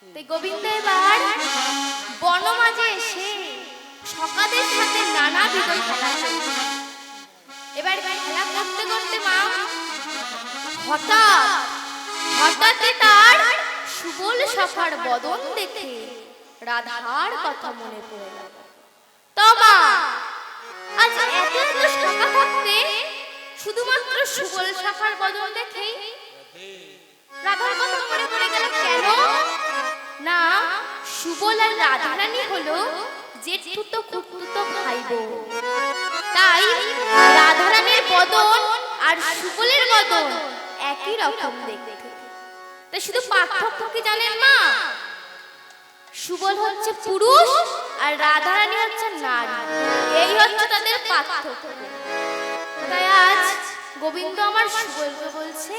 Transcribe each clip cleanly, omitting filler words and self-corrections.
তাই গোবিন্দ এবার বনমাঝে এসে সকাদের সাথে নানাবিধ খেলা খেলছে। এবার খেলা করতে করতে মা হঠাৎ তার সুবল সখার বদন দেখে রাধার কথা মনে পড়ে গেল। তো মা আজ এত এত শাখা থাকতে শুধুমাত্র সুবল সখার বদন দেখে রাধার কথা মনে পড়ে গেল কেন? না, সুবল আর রাধারানী হলো জেঠুতো খুড়তুতো ভাই বোন। তাই রাধারানীর বদন আর সুবলের বদন একই রকম দেখতে। তাই শুধু পার্থক্য কি জানেন মা? সুবল হচ্ছে পুরুষ আর রাধারানী হচ্ছে নারী, এই হচ্ছে তাদের পার্থক্য। তাই আজ গোবিন্দ আমার সুবলকে বলছে,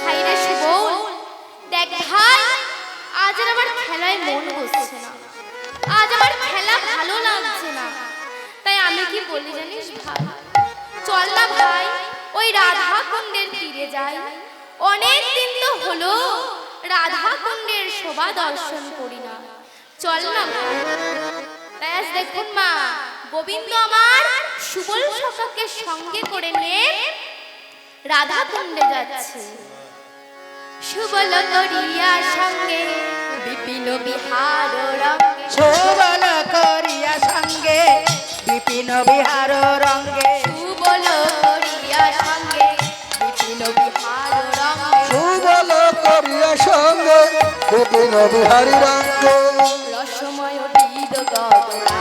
ভাই রে সুবল, দেখ ভাই, আজ আর আমার খেলায় মন বসছে না, আজ আমার খেলা ভালো লাগছে না। তাই আমি কি বলি জানিস ভাই, চল না ভাই ওই রাধা কুণ্ডের তীরে যাই। অনেক দিন তো হলো রাধা কুণ্ডের শোভা দর্শন করি না, চল না ভাই। তাই আজ দেখুন মা, গোবিন্দ আমার সুবল সখাকে সঙ্গে করে নিয়ে রাধা কুণ্ডে যাচ্ছে। সুবল করিয়া সঙ্গে বিপিন বিহার রঙ্গে, সুবল করিয়া সঙ্গে বিপিন বিহার রঙ্গে, সুবল করিয়া সঙ্গে বিপিন বিহার রঙ্গে, সুবল করিয়া সঙ্গে বিপিন বিহারী রঙ্গে, রসময় বিদ গদরা,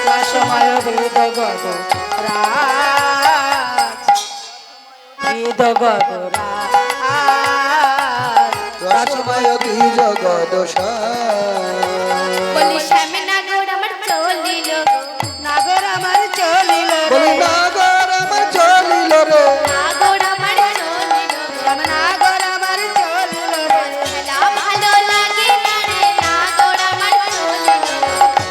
রসময় বিদ গদরা, বিদ গদরা, রসময় বীজ গদশা। বলি শ্যামে নাগর আমার চলিল, নাগর আমার চলিল বলি রে, নাগর আমার চলিল রে, নাগর আমার চলিল, নাগর আমার চলিল রে, খেলা ভালো লাগে না রে, নাগর আমার চলিল,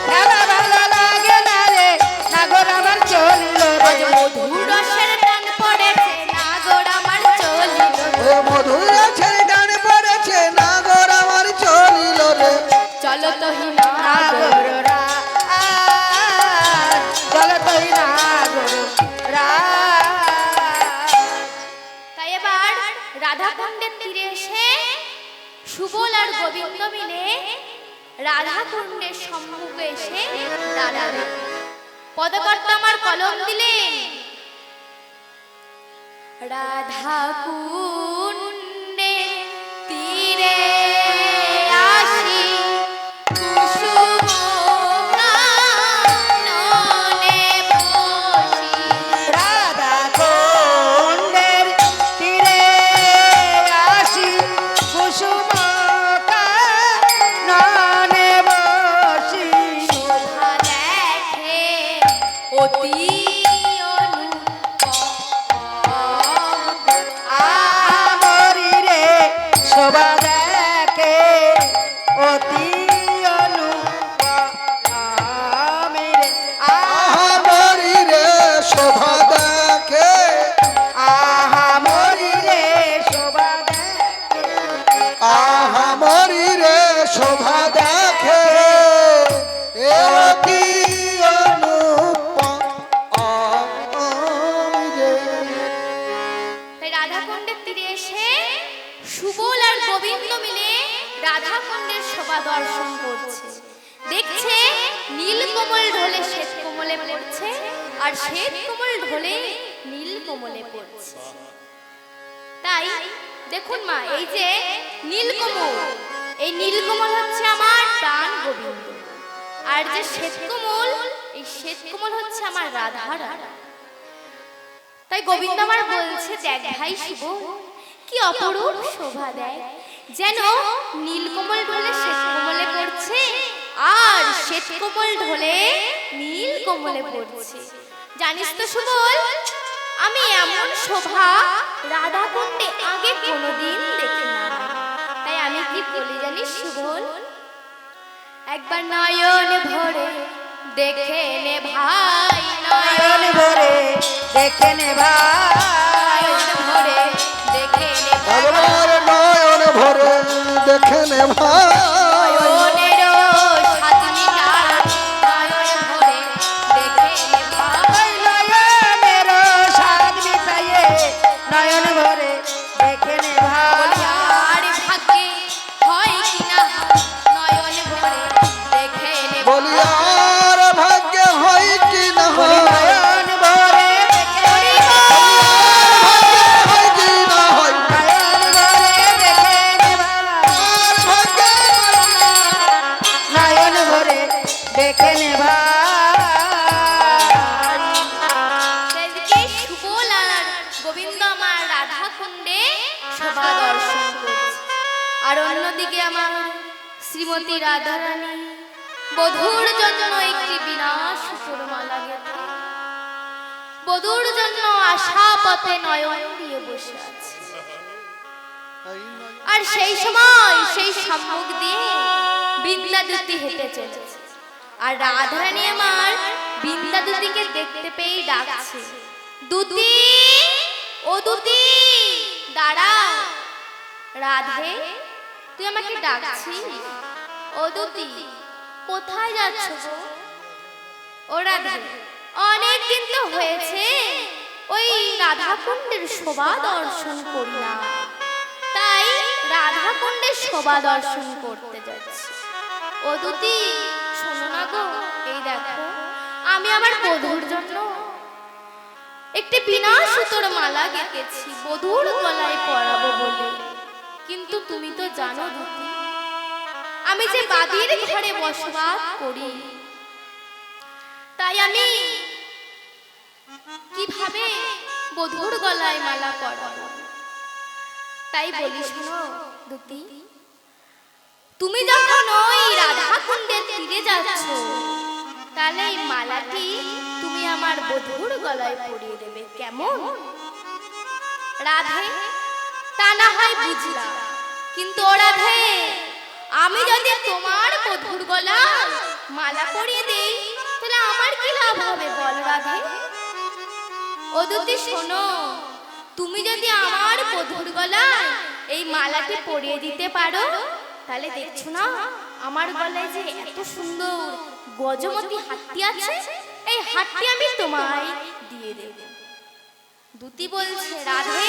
খেলা ভালো লাগে না রে, নাগর আমার চলিল আজ রে, মধুর রসের টান পড়েছে, নাগর আমার চলিল, ও মধুর ছেড়ে গান পড়েছে, নাগর আমার চলিল রে, চলো তো হি নাগর। নাগর রা, চল তুই নাগর রা। তাই এবার রাধা কুণ্ডের তীরে এসে সুবল আর গোবিন্দ মিলে রাধা কুণ্ডের সম্মুখে এসে দাঁড়ালেন। পদকর্তা আমার কলম দিলেন, রাধা কুণ্ডের তীরে আসি কুসুম কাননে বসি, রাধা কুণ্ডের তীরে আসি কুসুম কাননে বসি, শোভা দেখে অতি আমরি রে শোভা দেখে অতি অনুপমী রে, আহামরি রে শোভা দেখে, আহামরি রে শোভা দেখে, আহামরি রে শোভা দেখে, এ অতি অনুপম রে। তাই রাধা কুণ্ডের তীরে এসে সুবল আর গোবিন্দ মিলে রাধা কুণ্ডের শোভা দর্শন করছে। দেখছে নীল কোমল ঢলে শ্বেত কোমলে পড়ছে, আর শ্বেত কোমল ঢলে নীল কোমলে পড়ছে। তাই দেখুন মা, এই যে নীলকমল, এই নীলকমল হচ্ছে আমার প্রাণ গোবিন্দ, আর যে শ্বেত কোমল, এই শ্বেত কোমল হচ্ছে আমার রাধা রাধা। তাই গোবিন্দ আমার বলছে, দেখ ভাই শিব, কি অপরূপ শোভা দেয়, যেন নীলকমল ঢলে শ্বেত কোমলে পড়ছে আর শ্বেত কোমল ঢলে নীল কোমলে পড়ছে। জানিস তো সুবল, আমি এমন শোভা রাধা কুণ্ডে আগে কোনোদিন দেখি না। তাই আমি কি বলি জানিস সুবল, একবার নয়ন ভরে দেখে নে ভাই, নয়ন ভরে দেখে নে ভাই, নয়ন ভরে দেখে নে ভাই, একবার নয়ন ভরে নে ভাই নয়নেরও সাত মিটার নয়ন ভরে দেখে নে ভাই। নয়নের স্বাদ মিটাইয়ে নয়ন ভরে দেখে নে ভাই। আর ভাগ্যে হয় কিনা নয়ন ভরে দেখে নে বলি আর ভাগ্যে হয় কি না হয় নয়ন ভরে দেখে ভাই। হয় কি না হয় নয়ন ভরে দেখে নে ভাই। আর ভাগ্যে নয়ন ভরে দেখে নে ভাই। সেদিকে সুবল আর গোবিন্দ আমার রাধা কুণ্ডে শোভা দর্শন করছে, আর অন্যদিকে আমার শ্রীমতী রাধারানী বধূর জন্য একটি বিনাশ মালা গেঁথে বধূর জন্য আশা পথে নয়ন দিয়ে বসে আছে। আর সেই সময় সেই সম্মুখ দিয়ে বিদ্যাদূতি হেঁটে চলেছে, আর রাধারানী আমার বিদ্যাদূতিকে দেখতে পেয়ে ডাকছে, দুতি ও দুতি দাঁড়া। রাধে তুই আমাকে ডাকছিস? ও দুতি কোথায় যাচ্ছ গো? ও রাধে অনেক দিন তো হয়েছে ওই রাধা কুণ্ডের শোভা দর্শন করি না, তাই রাধা কুণ্ডের শোভা দর্শন করতে যাচ্ছি। ও দুতি শোনো না গো, এই দেখো আমি আমার বধূর জন্য একটি বিনা সুতোর মালা গেঁথেছি বধূর গলায় পরাবো বলে, কিন্তু তুমি তো জানো দুতি আমি যে বাদির ঘরে বসবাস করি, তাই আমি কিভাবে বধূর গলায় মালা পরাবো? তাই বলি শোনো দুতি, তুমি যখন ওই রাধা কুণ্ডের তীরে যাচ্ছ, তাহলে এই মালাটি তুমি আমার বধূর গলায় পরিয়ে দেবে, কেমন? রাধে তা না হয় বুঝলাম, কিন্তু ও রাধে আমি যদি তোমার বধূর গলায় মালা পরিয়ে দেই তাহলে আমার কি লাভ হবে বল রাধে? ও দুতি শোনো, তুমি যদি আমার বধূর গলায় এই মালাটি পরিয়ে দিতে পারো, তাহলে দেখছো না আমার গলায় যে এত সুন্দর গজমতি হাতটি আছে, এই হাতটি আমি তোমায় দিয়ে দেব। দুতি বলছে রাধে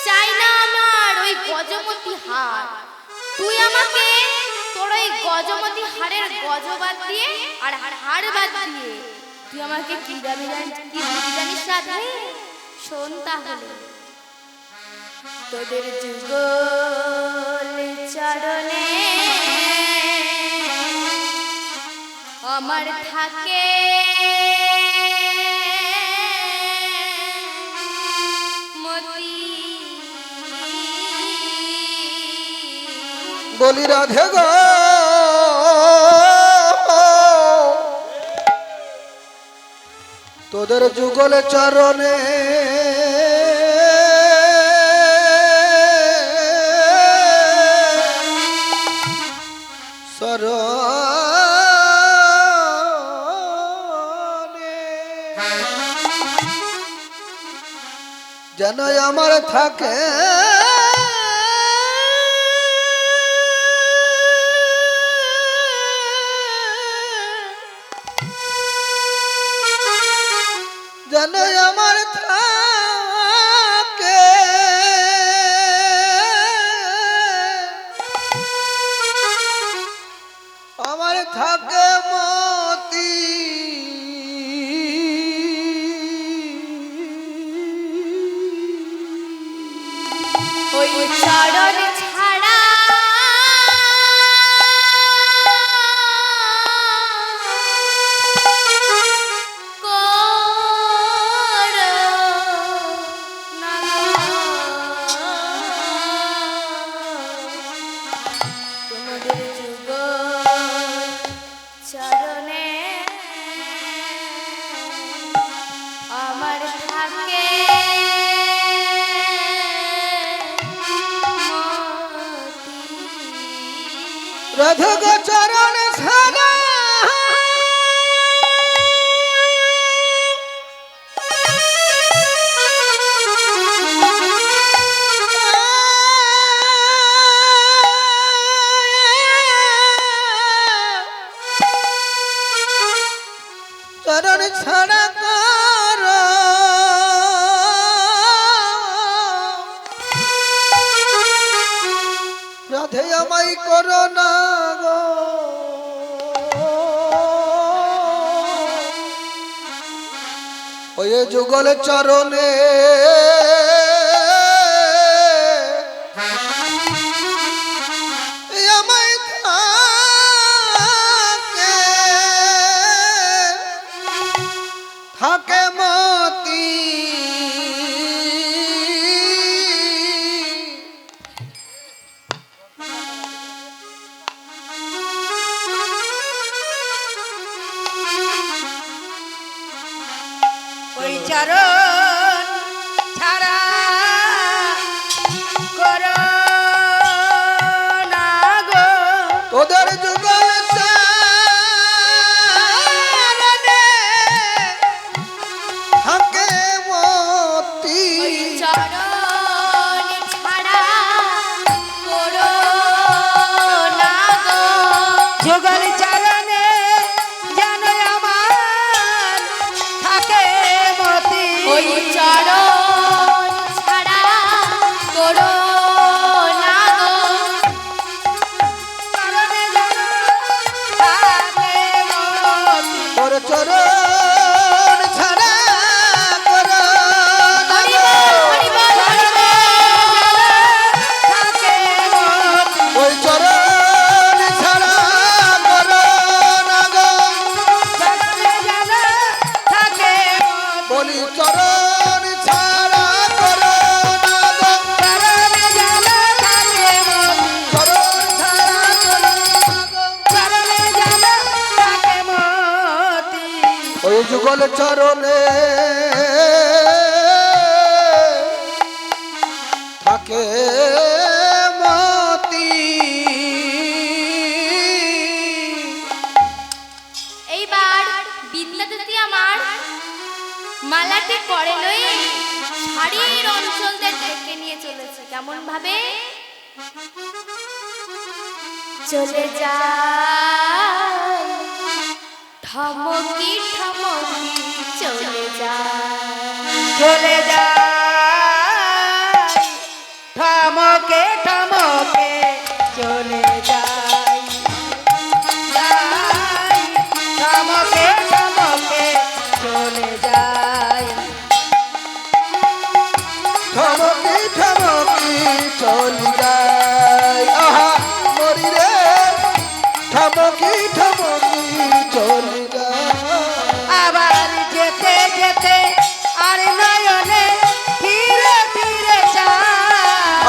চাই না আমার ওই গজমতি হার, তুই আমাকে তোর ওই গজমতি হারের গজবাদ দিয়ে আর হার বাদ দিয়ে তুই আমাকে কি জানিস রাধে? শোন তাহলে, তোদের যুগল চরণে আমার থাকে মতি। বলি রাধে গো তোদের যুগল চরণে শরণে যেন আমার থাকে যেন আমার থাকে আমার থাকে মতি। ওই চরণ ছাড়া তোমাদের যুগল চরণে আমার থাকে রাধে গো চরণ ছাড়া রাধে আমায় করো না গো ওই যুগল চরণে আমায় থাকে মতি ওই চরণ ছাড়া করো না গো তোদের যুগল চরণে থাকে মতি চরণ ছাড়া করো না গো যুগল চরণে যেন আমার থাকে মতি ওই চরণ ছাড়া করো না গো চরণে যেন থাকে মতি তোর চরণ ছাড়া করো না হরি গো। বল হরি বল থাকে মতি ওই চরণ ছাড়া করো না গো চরণে যেন থাকে মতি বলি চরণ ছাড়া করো না গো চরণে যেন থাকে মতি চরণ ছাড়া করো না গো চরণে যেন থাকে মতি ওই যুগল চরণে থাকে মতি এইবার বিদ্যাপতি আমার মালাটি পরে লই শাড়ির অঞ্চলদের ঢেকে নিয়ে চলেছে কেমন ভাবে চলে যায় ঠমকি ঠমকি চলে যায় চলে যায় ঠমকে ঠমকে চলে যায় যায়, ঠমকে ঠমকে চলে যায় ঠমকি ঠমকি চলি যায় আহা মরি রে ঠমকি ঠমকি চলি যায় আবার যেতে যেতে আর নয়নে ফিরে ফিরে যায়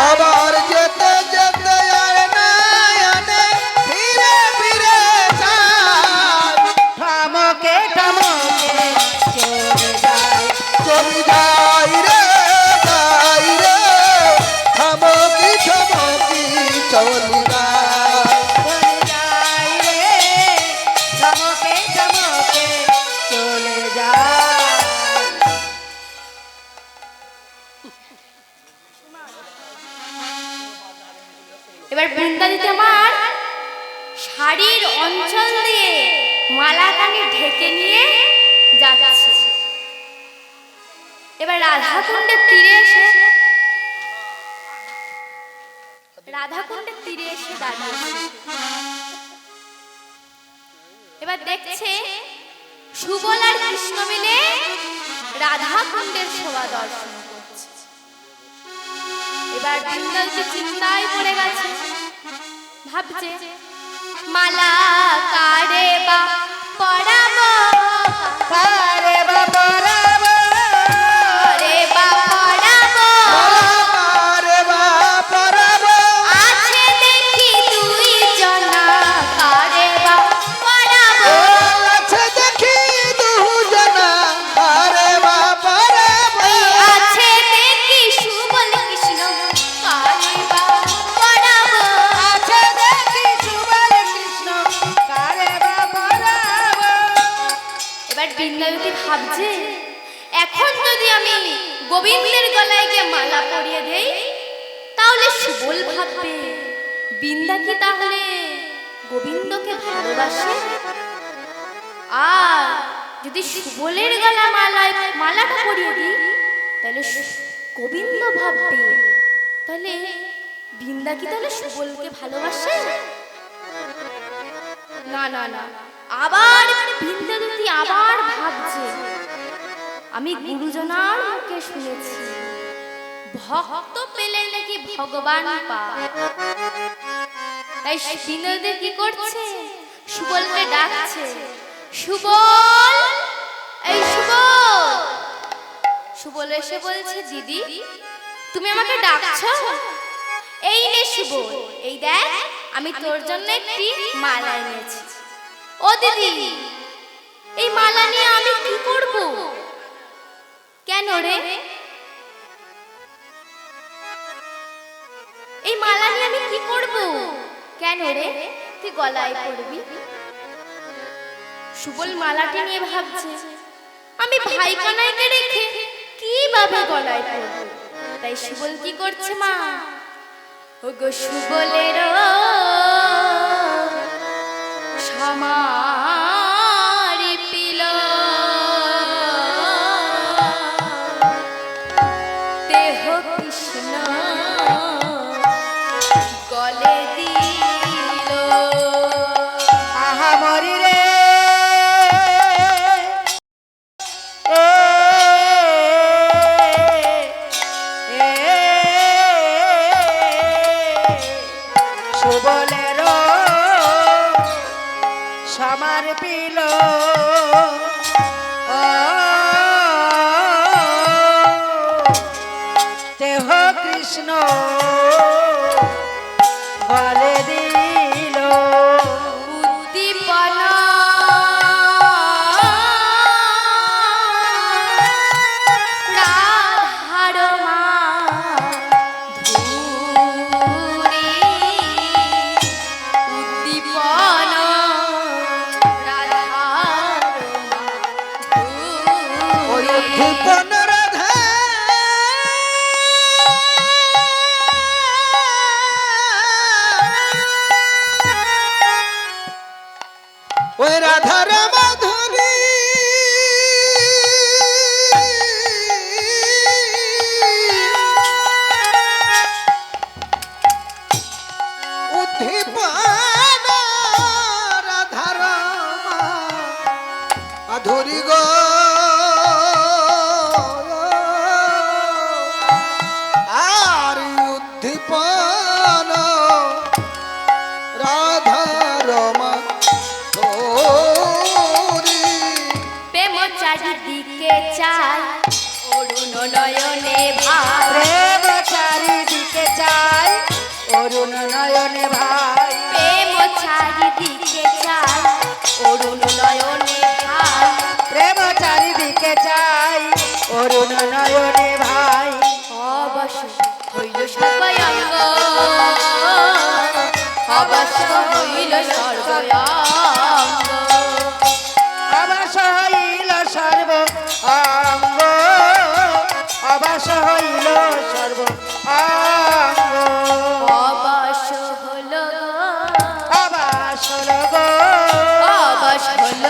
আবার যেতে যেতে আর নয়নে ফিরে ফিরে যায় ঠমকে ঠমকে চলে যায় চলি যাই রে ঠমকি ঠমকি চলি যায় চলে যায় রে ঠমকে ঠমকে চলে যায় এবার বৃন্দাদিতে আমার শাড়ির অঞ্চল দিয়ে মালাখানি ঢেকে নিয়ে যাচ্ছে এবার রাধাকুণ্ডের তীরে এসে দাঁড়িয়েছে এবার দেখছে সুবল আর কৃষ্ণ মিলে রাধাকুণ্ডের শোভা দর্শন করছে এবার বৃন্দাবতী চিন্তায় পড়ে গেছে ভাবছে মালা কারে বা পড়াবো পারে বাবা রাবা রে বা পড়াবো রে বাপরাব আছে দেখি দুই জনা কারে বা পড়াবো আছে দেখি দুজনা রে বাপরাব আছে দেখি সুবল কৃষ্ণ কারে বা পড়াবো আছে দেখি সুবল কৃষ্ণ কারে বাবা রাবা এবার বৃন্দাবতী ভাবছে এখন যদি আমি গোবিন্দের গলায় গিয়ে মালা পরিয়ে দেই তাহলে সুবল ভাববে বৃন্দা কি তাহলে গোবিন্দকে ভালোবাসে আর যদি সুবলের গলা মালাটা পরিয়ে দিই তাহলে গোবিন্দ ভাববে তাহলে বৃন্দা কি তাহলে সুবলকে ভালোবাসে? না না না, আবার বৃন্দা দুটি আবার ভাবছে, আমি গুরুজনার মুখে শুনেছি ভক্ত পেলে নাকি ভগবান পায়। তাই বৃন্দাদের কি করছে, সুবলকে ডাকছে, সুবল, এই সুবল। সুবল এসে বলছে, দিদি তুমি আমাকে ডাকছো? এই নে সুবল, এই দেখ আমি তোর জন্য একটি মালা এনেছি। ও দিদি, এই মালা নিয়ে আমি কি করব? কেন রে? এই মালা নিয়ে আমি কি করব? কেন রে, তুই গলায় পরবি? সুবল মালাটি নিয়ে ভাবছে, আমি ভাই কানাইকে রেখে কিভাবে গলায় পরব। তাই সুবল কি করছে, মা ওগো সুবলের সমার পিল দেহ কৃষ্ণ গলে দিল। আহা মরি রে সুবলের সমার পিল দেহ কৃষ্ণ বলে দিল। উদ্দীপনা রাধার মাধুরী, উদ্দীপনা রাধার মাধুরী। উদ্দীপন রাধা ওই রাধার মাধুরী উদ্দীপন রাধার মাধুরী গো আর উদ্দীপন রাধার মাধুরী প্রেম চারিদিকে চাই অরুণ নয়নে ভাই, প্রেম চারিদিকে চাই অরুণ নয়নে ভাই। প্রেম চারিদিকে চাই অরুণ নয়নে ভাই। প্রেম চারিদিকে চাই অরুণ নয়নে ভাই। অবশ্য হইল সর্বঙ্গ, অবশ্য হইল সর্বঙ্গ। অবাস হইল সর্ব অঙ্গ, অবাস হইল সর্ব অঙ্গ। অবশ্য হল অবাস হল গো, অবশ্য হল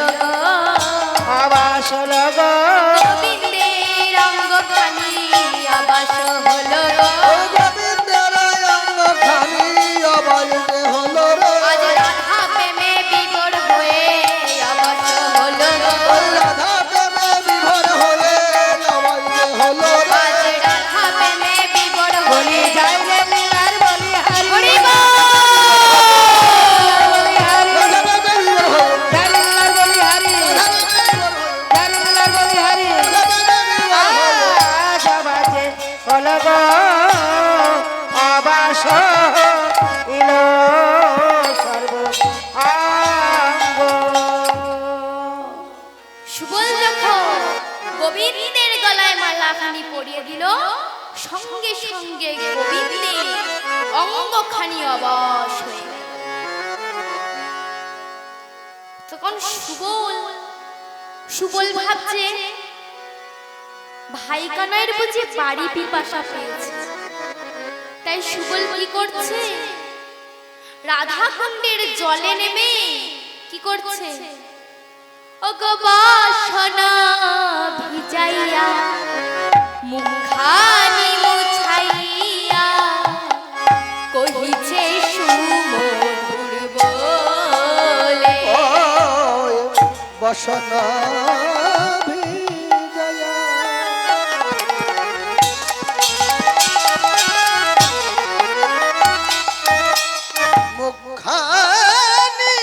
অবাস হল গো। গোবিন্দের অঙ্গখানি অবশ্য হল। ও গোবিন্দের অঙ্গ খানি অবয়বে হলো রে আজ রাধা প্রেমে বিভোর হয়ে অবশ্য হল। ওই রাধা প্রেমে বিভোর হয়ে অবয়বে হলো রে আজ রাধা প্রেমে বিভোর বলি হয়ে যাই রে লীলার বলি হারি, হরি বল। বলি হারি, রাধা প্রেমে বিভোর হয়ে যাই লীলার বলি হারি, যাই লীলার বলি হারি। আজ বাজে হল গো অবাস ইল সর্ব অঙ্গ। সুবল যখন গোবিন্দের গলায় মালাখানি পরিয়ে দিল, সঙ্গে সঙ্গে গোবিন্দের অঙ্গখানি অবশ হয়ে গেল। তখন সুবল ভাবছে, ভাই কানাইয়ের বুঝি বাড়ি পিপাসা পেয়েছে। তাই সুবল কি করছে, রাধা কুণ্ডের জলে নেমে কি করছে, ওগো বাসনা ভিজাইয়া মুখখানি মুছাইয়া কই বইছে সুমধুর বলে। ও বসনা ভিজয়া মুখানি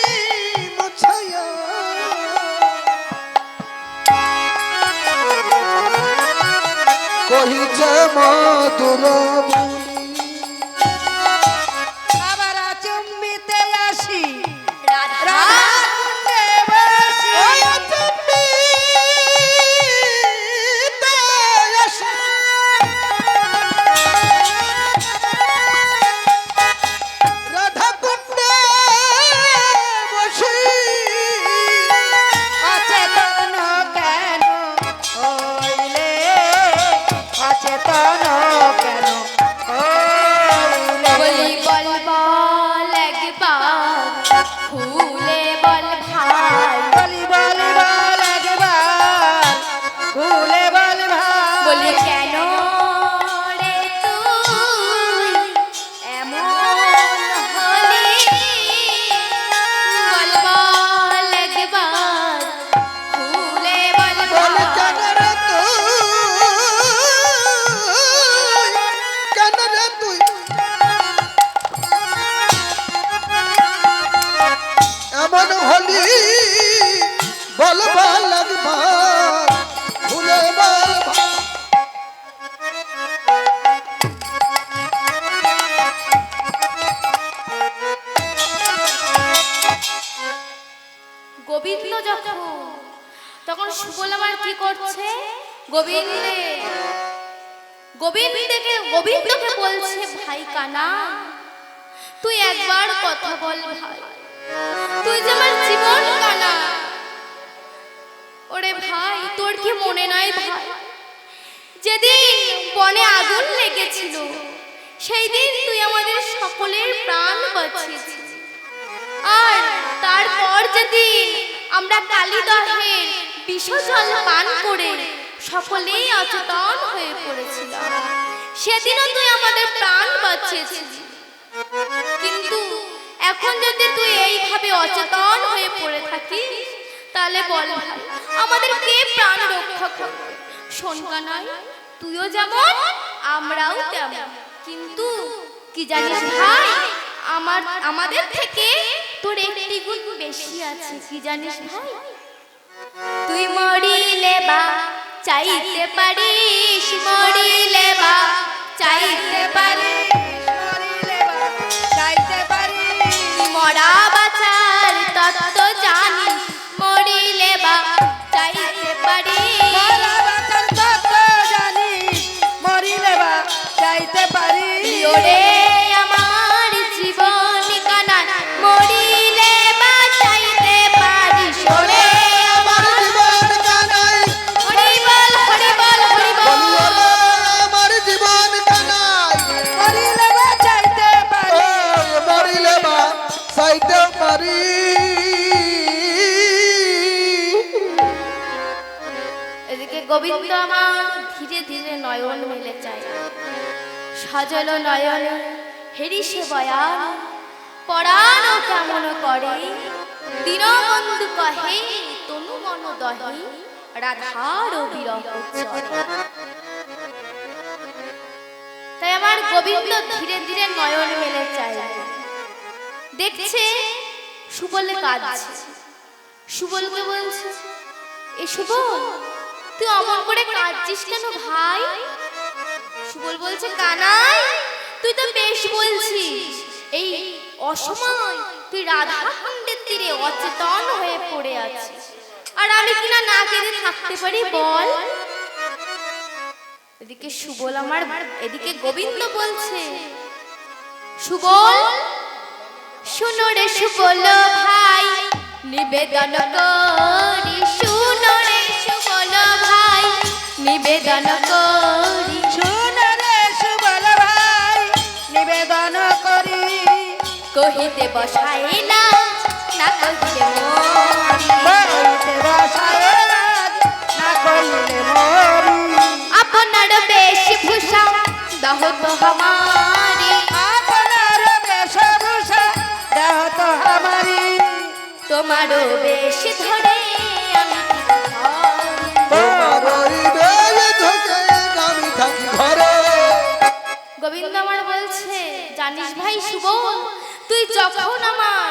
মুছায়া কহিছে মধুর বলি আবার চুম্বিতে আসি রাধা রাধা কুণ্ডে বসি। ওই চুম্বিতে আসি রাধা কুণ্ডে বসি অচেতন কেন হইলে, অচেতন কেন হইলে। বলি বল বল একবার খুলে বল ভাই। বলি বল বল একবার খুলে বল ভাই। বলি কেন রে তুই এমন হলি? বল বল একবার খুলে বল বল ভাই। কেন রে তুই কেন রে তুই এমন হলি বল বল একবার ভুলে বল ভাই। গোবিন্দ যখন তখন সুবলবার কি করছে? গোবিন্দকে বলছে ভাই কানা তুই একবার কথা বল ভাই, তুই যে আমার জীবন কানা। ওরে ভাই তোর কি মনে নাই ভাই, যেদিন বনে আগুন লেগেছিল সেই দিন তুই আমাদের সকলের প্রাণ বাঁচিয়েছিস। আর তারপর যেদিন আমরা কালিদহের বিষজল পান করে সকলেই অচেতন হয়ে পড়েছিলাম, সেদিনও তুই আমাদের প্রাণ বাঁচিয়েছিস। কিন্তু এখন যদি তুই এইভাবে অচেতন হয়ে পড়ে থাকিস তাহলে বল ভাই আমাদের কে প্রাণ রক্ষা করবে? শোন কানাই, তুইও যেমন আমরাও তেমন, কিন্তু কি জানিস ভাই আমাদের থেকে তোর একটি গুণ বেশি আছে। কি জানিস ভাই? তুই মরিলে বা চাইতে পারিস, মরিলে বা চাইতে পারিস, মরিলে বা চাইতে পারি। তুই মরা বাঁচার তত্ত্ব জানিস, মরিলে বা চাইতে পারিস। মরা বাঁচার তত্ত্ব জানি, মরিলে বা চাইতে পারি। ওরে আমার জীবন কানা মরিলে বা চাইতে পারিস। ওরে আমার জীবন কানাই হরি বল হরি বল হরি বল। বলি ওরে আমার জীবন কানাই মরিলে বা চাইতে পারি। ও মরিলে বা চাইতে পারি। এদিকে গোবিন্দ আমার ধীরে ধীরে নয়ন মেলে চায়, সজল নয়ন হেরিসে বয়ান পরাণ কেমন করে। দীনবন্ধু কহে তনু মন দহে রাধার বিরহ চরে। তাই আমার গোবিন্দ ধীরে ধীরে নয়ন মেলে চায়, দেখছে সুবলে কাঁদছে। সুবলকে বলছে এ সুবল তুই অমন করে কাঁদছিস কেন ভাই? সুবল বলছে কানাই তুই তো বেশ বলছিস, এই অসময় তুই রাধা কুণ্ডের তীরে অচেতন হয়ে পড়ে আছিস, আর আমি কিনা না কেঁদে থাকতে পারি বল? এদিকে সুবল এদিকে গোবিন্দ বলছে সুবল শুনো রে সুবল ভাই নিবেদন করি, শুনো রে সুবল ভাই নিবেদন করি। শুনে রে সুবল ভাই নিবেদন করি। কহিতে বসাই না না কহিতে মরি, বলিতে বসায় রাজ, না কইলে মরি। আপনার বেশভূষা দহ তো হমারি, আপনার তোমারও বেশ ধরে আমি তোমার ওই বেশ ধরে আমি থাকি ঘরে। গোবিন্দ আমার বলছে, জানিস ভাই সুবল, তুই যখন আমার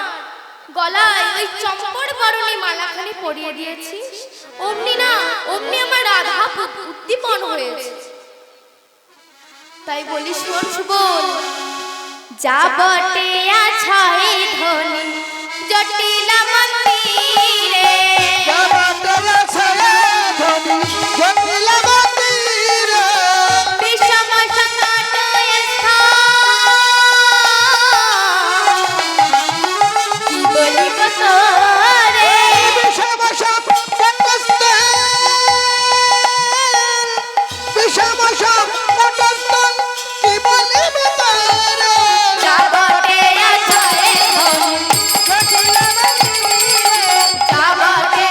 গলায় ওই চম্পর বরণী মালাখানি পরিয়ে দিয়েছিস, অমনি আমার রাধা উদ্দীপন হয়েছে। তাই বলি শোন সুবল, যা বটে আছাই ধনী জটিল মন্দিরে, বিষম সংকট স্থান, কি বলিব তোরে, যা বটে আছাই ধনী, যা বটে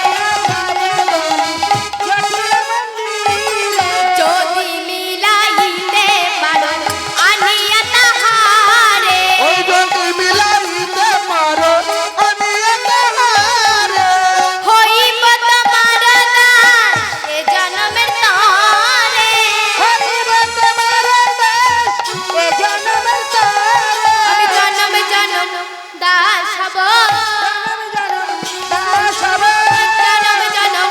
যদি মিলাইতে পারো আনিয়া তাহারে, হইব তোমার দাস এ জনমের তরে, আমি জনম জনম দাস হব, জনম জনম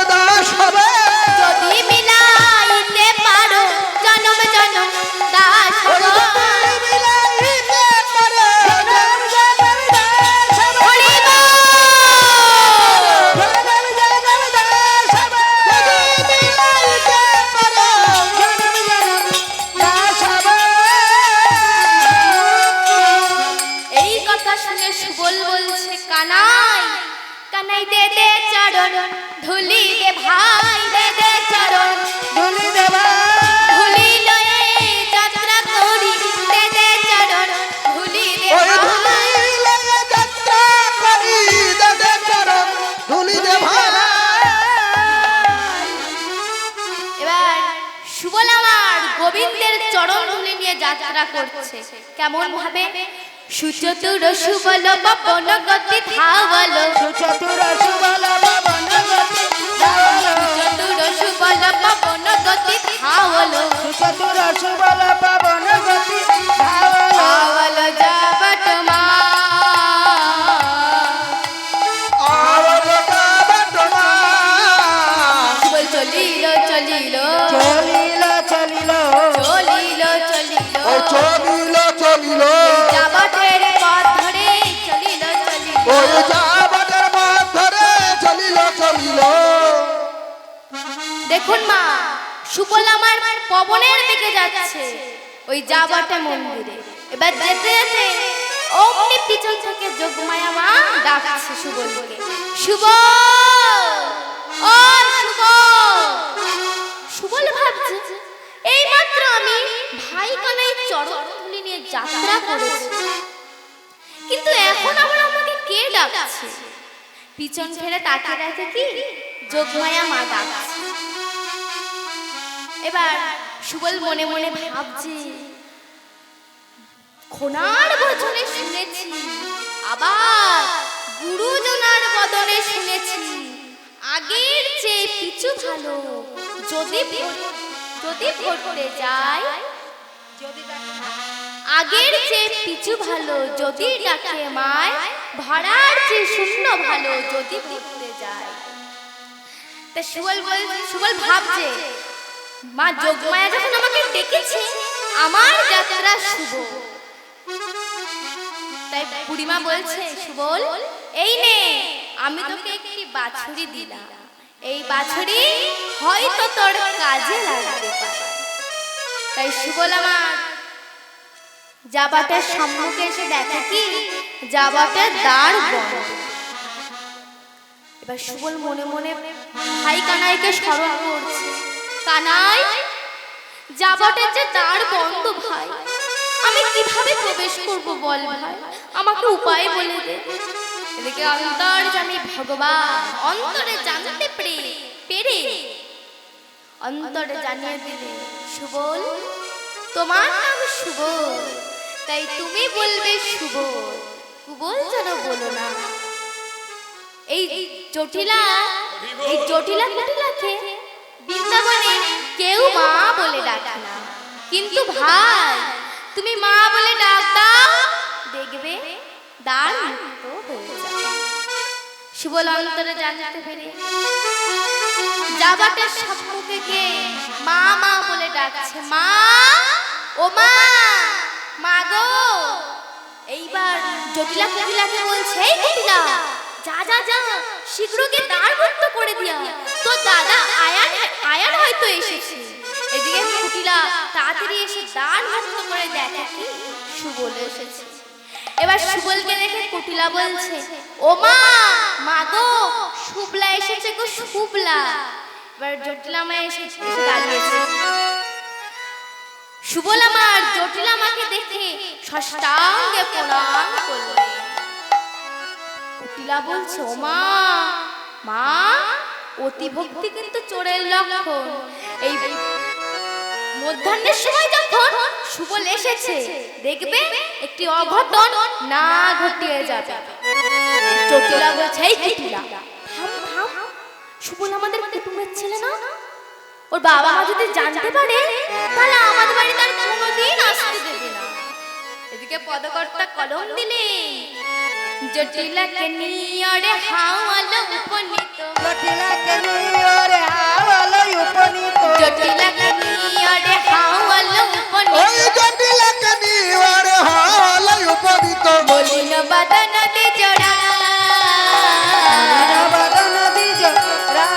দাস হব, যদি মিলাইতে পারো জনম জনম দাস হব, হরিব এই কথা শুনে সুবল বলছে, কানাই কানাই দে দে চরণ ধুলি দে ভাই, দে দে চরণ ধুলি লয়ে যাত্রা করি, দে দে চরণ ধুলি দে ভাই। এবার সুবল আমার গোবিন্দের চরণ ধুলি নিয়ে যাত্রা করছে। কেমন ভাবে? সুচতুর সুবল পবন গতি ধাবল, সুচতুর সুবল পবন গতি ধাবল, ধাবল যাবত মা, সুবল চলিল চলিল চলিল, যাবতের পথ ধরে চলিল চলিল। দেখুন মা, সুবল আমার পবনের দিকে যাচ্ছে ওই যাবতে মন্দিরে। এবার যেতে যেতে অমনি পিছন থেকে যোগমায়া মা ডাকছে সুবলকে, সুবল, ও সুবল। সুবল ভাবছে, এই মাত্র আমি ভাই কানাই চরণ ধুলি নিয়ে যাত্রা করেছি, কিন্তু এখন আবার আমাকে কে ডাকছে? পিছন ফিরে তাকিয়ে দেখে কি যোগমায়া মা ডাকছে। এবার সুবল মনে মনে ভাবছে, খোনার বচনে শুনেছি, আবার গুরুজনার বদনে শুনেছি, আগের চেয়ে পিছু ভালো, যদি ঘটতে যায়, আগের চেয়ে পিছু ভালো যদি ডাকে মায়, ভাড়ার চেয়ে শূন্য ভালো যদি ঘটতে যায়। তা সুবল ভাবছে, মা যোগমায়া যখন আমাকে ডেকেছে, আমার যাত্রা শুভ। তাই বুড়িমা বলছে, সুবল এই নে, আমি তোকে একটি বাছুরি দিলাম, এই বাছুরি হয়তো তোর কাজে লাগতে পারে। তাই সুবল আমার যাবাটের সম্মুখে এসে দেখে কি যাবাটের দ্বার বন্ধ। এবার সুবল মনে মনে ভাই কানাইকে স্মরণ করছে, কানাই যাবাটের যে দ্বার বন্ধ ভাই, আমি কিভাবে প্রবেশ করব বল ভাই, আমাকে উপায় বলে দে। এদিকে অন্তর্যামী ভগবান অন্তরে জানতে পেরে অন্তরে জানিয়ে দিলে, সুবল তোমার নাম সুবল, তাই তুমি বলবে সুবল, কুবল যেন বলো না। এই জটিলা কুটিলাকে বৃন্দাবনে কেউ মা বলে ডাকে না, কিন্তু ভাই তুমি মা বলে ডাক দাও, দেখবে দ্বার মুক্ত হয়ে যাবে। সুবল অন্তরে জানতে পেরে যাবাটের সম্মুখে গিয়ে মা মা বলে ডাকছে, মা ও মা, মা গো। এইবার জটিলা কুটিলাকে বলছে, এই কুটিলা যা যা যা, শীঘ্র গিয়ে দ্বার মুক্ত করে দিয়া, তো দাদা আয়ার হয়তো এসেছে। এদিকে কুটিলা তাড়াতাড়ি এসে দ্বার মুক্ত করে দেখে কি সুবল এসেছে। এবার সুবলকে দেখে কুটিলা বলছে, ও মা, মা গো, শুভলা এসেছে গো, শুভলা। এবার জটিলা মা এসে দাঁড়িয়েছে। সুবল আমার জটিলা মাকে দেখে ষষ্ঠাঙ্গে প্রণাম করলে। কুটিলা বলছে, ও মা, মা, অতি ভক্তি কিন্তু চোরের লক্ষণ। এই মধ্যাহ্নের সময় যখন সুবল এসেছে, দেখবে একটি অঘটন না ঘটিয়ে যাবে। জটিলা বলছে, এই কুটিলা থাম থাম, সুবল আমাদের কুটুমের ছেলে না? ওর বাবা মা যদি জানতে পারে তাহলে আমাদের বাড়িতে আর কোনোদিন আসতে দেবে না। এদিকে পদকর্তা কলম দিলে, জটিলাকে নিয়ে হাওয়ালো উপনীত, জটিলাকে নিয়ে হাওয়ালো উপনীত, জটিলাকে নিয়ে হাওয়ালো উপনীত, ওই জটিলাকে নিয়ে হাওয়ালো উপনীত, বলিল বাদন দি জোড়া, বাদন দি জোড়া,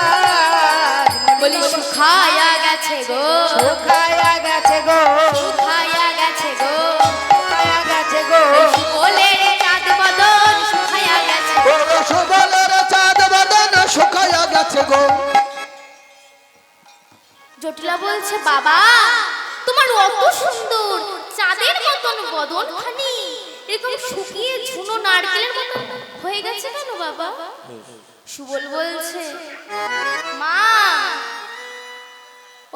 বলি শুকায়া গেছে গো, শুকায়া গেছে গো, শুকায়া গেছে গো, শুকায়া গেছে গো, সুবলের চাঁদ বদন শুকায়া গেছে গো। ও সুবলের চাঁদ বদন শুকায়া গেছে গো। জটিলা বলছে, বাবা তোমার অত সুন্দর চাঁদের মতন বদন খানি এরকম শুকিয়ে ঝুনো নারকেলের মতন হয়ে গেছে কেন বাবা? সুবল বলছে, মা,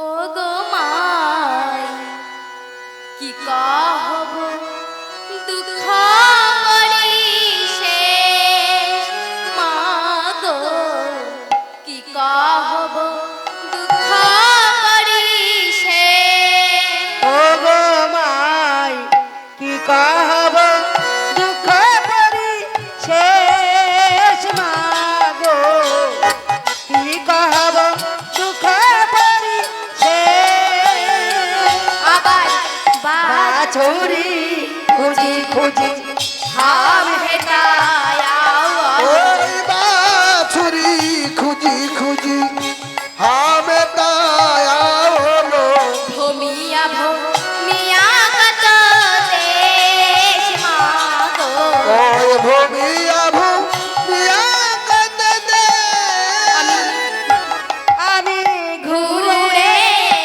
ও গো মাই, কি কহব দুঃখ পরিশে, মা গো, কি কহব দুঃখ পরিশে। ও গো মাই, কি কহব দুঃখ পরি শেষ, মা গো, কি কহব দুঃখ পরি শেষ। আবার বাছুরি খুঁজি খুঁজি হাম হেতায়াও, ওই বাছুরি খুঁজি খুঁজি হামে তায়া হলো, ভূমিয়া ভূমিয়া কত দেশ, মা গো। ওই ভূমিয়া ভূমিয়া কত দে, আমি ঘুরে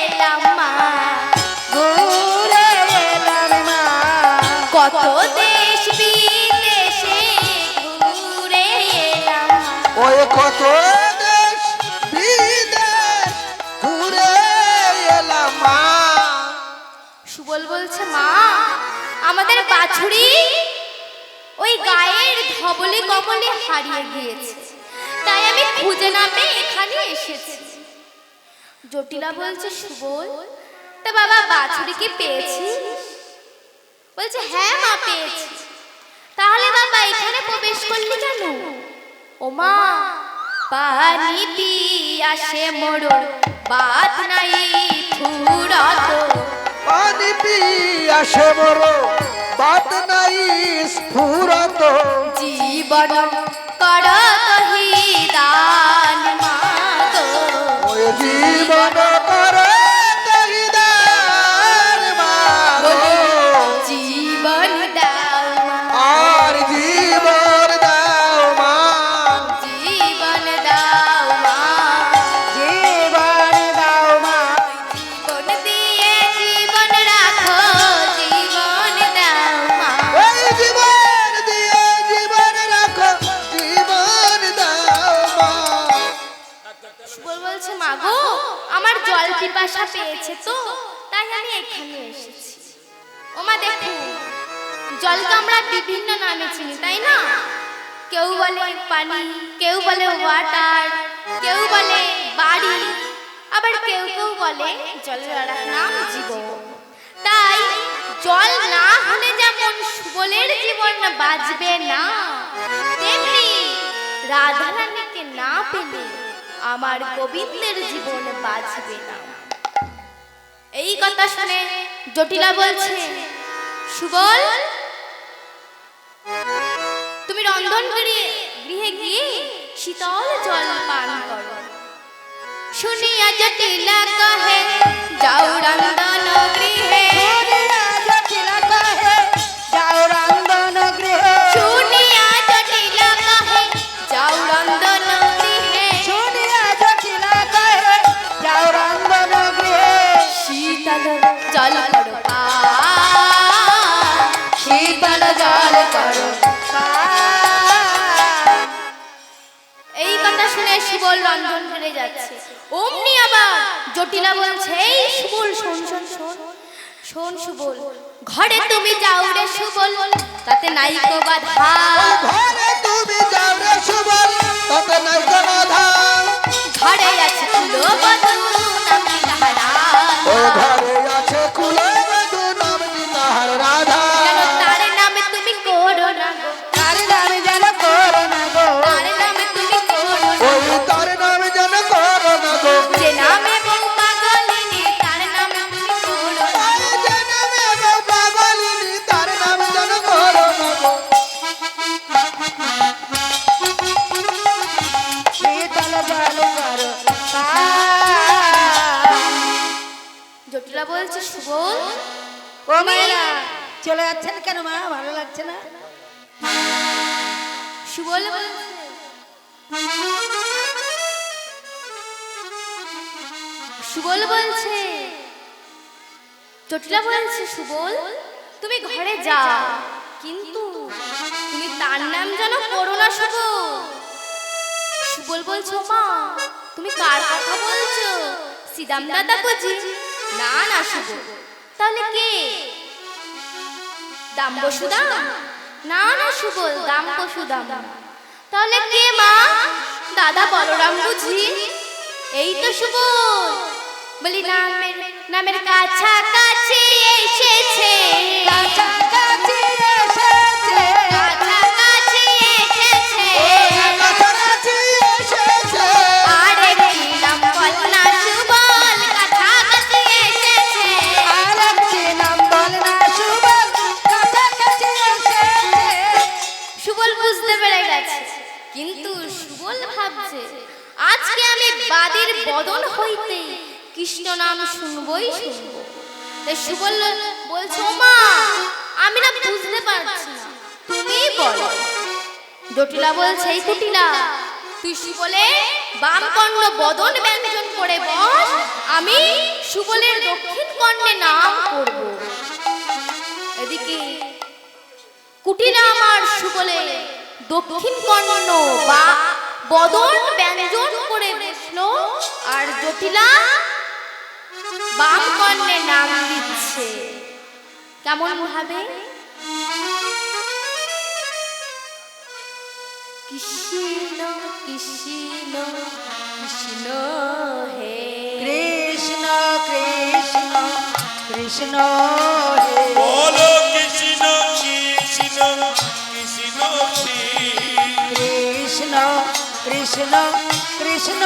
এলাম মা, ঘুরে এলাম মা, কত দেশ বিদেশে ঘুরে এলাম মা। ওই কত দেশ বিদেশ ঘুরে এলাম মা। সুবল বলছে, মা, আমাদের বাছুরি ওই গায়ের ধবলে কমলে হারিয়ে গিয়েছে, তাই আমি খুঁজে না পেয়ে এখানে এসেছি। জটিলা বলছে, সুবল, তা বাবা বাছুরি কি পেয়েছিস? বলছে, হ্যাঁ মা পেয়েছি। তাহলে বাবা এখানে প্রবেশ করলি কেন? ও মা, পানি পিয়াসে মোড় বাত নাই ফুরত, পানি পিয়াসে বড় বাত নাই স্ফুরত, জীবন করত হিদান মা গো। ওই জীবন করে তহিদার মা গো। জীবন দাও মা, আর জীবন দাও মা, জীবন দাও মা, জীবন দাও মা, জীবন দিয়ে জীবন রাখো, জীবন দাও মা। ওই জীবন দিয়ে জীবন রাখো, জীবন দাও মা। সুবল বলছে, মা গো, আমার জল পিপাসা পেয়েছে তো তাই আমি এখানে এসেছি। ও মা দেখো, জলকে আমরা বিভিন্ন নামে চিনি, তাই না? কেউ বলে পানি, কেউ বলে ওয়াটার, কেউ বলে বাড়ি, আবার কেউ কেউ বলে জলের আর এক নাম জীবন। তাই জল না হলে যেমন সুবলের জীবন বাঁচবে না, তেমনি রাধারানীকে না পেলে আমার গোবিন্দের জীবন বাঁচবে না। এই কথা শুনে জটিলা বলছে, সুবল তুমি রন্ধন গৃহে গিয়ে শীতল জল পান করো। শুনিয়া জটিলা কহে যাও রন্ধন গৃহে, জটিলা কহে যাও রন্ধন গৃহে, শুনিয়া জটিলা কহে যাও রন্ধন গৃহে, শুনিয়া জটিলা কহে যাও রন্ধন গৃহে, শীতল জল করো পান, শীতল জল করো। এই কথা শুনে সুবল রন্ধন ঘরে যাচ্ছে, অমনি আবার জটিলা বলছে, এই সুবল শোন শোন শোন শোন সুবল, ঘরে তুমি যাও রে সুবল, তাতে নাইকো বাধা। ঘরে তুমি যাও রে সুবল, তাতে নাই কোনো ধান। ঘরে আছে তুলো বধূ নামটি তাহারা, ও ঘরে আছে কুলে বধূ নামটি তাহার রাধা। যেন তার নামে তুমি করো না গো, তার নামে যেন করো না গো, তার নামে তুমি করো না ওই গো। তার নামে যেন করো না গো, যে নামে বউ পাগলিনী তার নামে তুমি করো না ওই গো। যে নামে বউ পাগলিনী তার নামে যেন করো না গো। শীতল জল করো জটিলা বলছে, সুবল ও মায়েরা চলে যাচ্ছেন কেন মা? ভালো লাগছে না? সুবল বলছে, সুবল বলছে, জটিলা বলছে, সুবল তুমি ঘরে যাও, কিন্তু তুমি তার নাম যেন করো না সুবল। সুবল বলছো, মা তুমি কার কথা বলছো? সিদাম দাদা বুঝি? না না সুবল, তাহলে কে? দাম বসুদাম? না না সুবল, দাম বসুদাম না। তাহলে কে মা? দাদা বলরাম বুঝি? এই তো সুবল, বলি নামের নামের কাছাকাছি এসেছে, কাছাকাছি এসেছে, কাছাকাছি এসেছে, কাছাকাছি এসেছে, আরে কি নাম বল না সুবল, কাছাকাছি এসেছে। আরেকটি নাম বল না সুবল, কাছাকাছি এসেছে। সুবল বুঝতে পেরে গেছে, কিন্তু সুবল ভাবছে আজকে আমি বাদির বদন হইতে কৃষ্ণ নাম শুনবই শুনবো। তাই সুবল বলছে, মা আমি না বুঝতে পারছি না, তুমি বলো। জটিলা বলছে, এই কুটিলা তুই সুবলে বাম কর্ণ বদন ব্যঞ্জন করে বস, আমি সুবলের দক্ষিণ কর্ণে নাম করব। এদিকে কুটিলা আমার সুবলে দক্ষিণ কর্ণ বা বদন ব্যঞ্জন করে বসলো, আর জটিলা বাম কর্ণে নাম দিচ্ছে। কেমন ভাবে? কৃষ্ণ কৃষ্ণ কৃষ্ণ হে, কৃষ্ণ কৃষ্ণ কৃষ্ণ হে, বলো কৃষ্ণ কৃষ্ণ কৃষ্ণ শ্রী কৃষ্ণ কৃষ্ণ কৃষ্ণ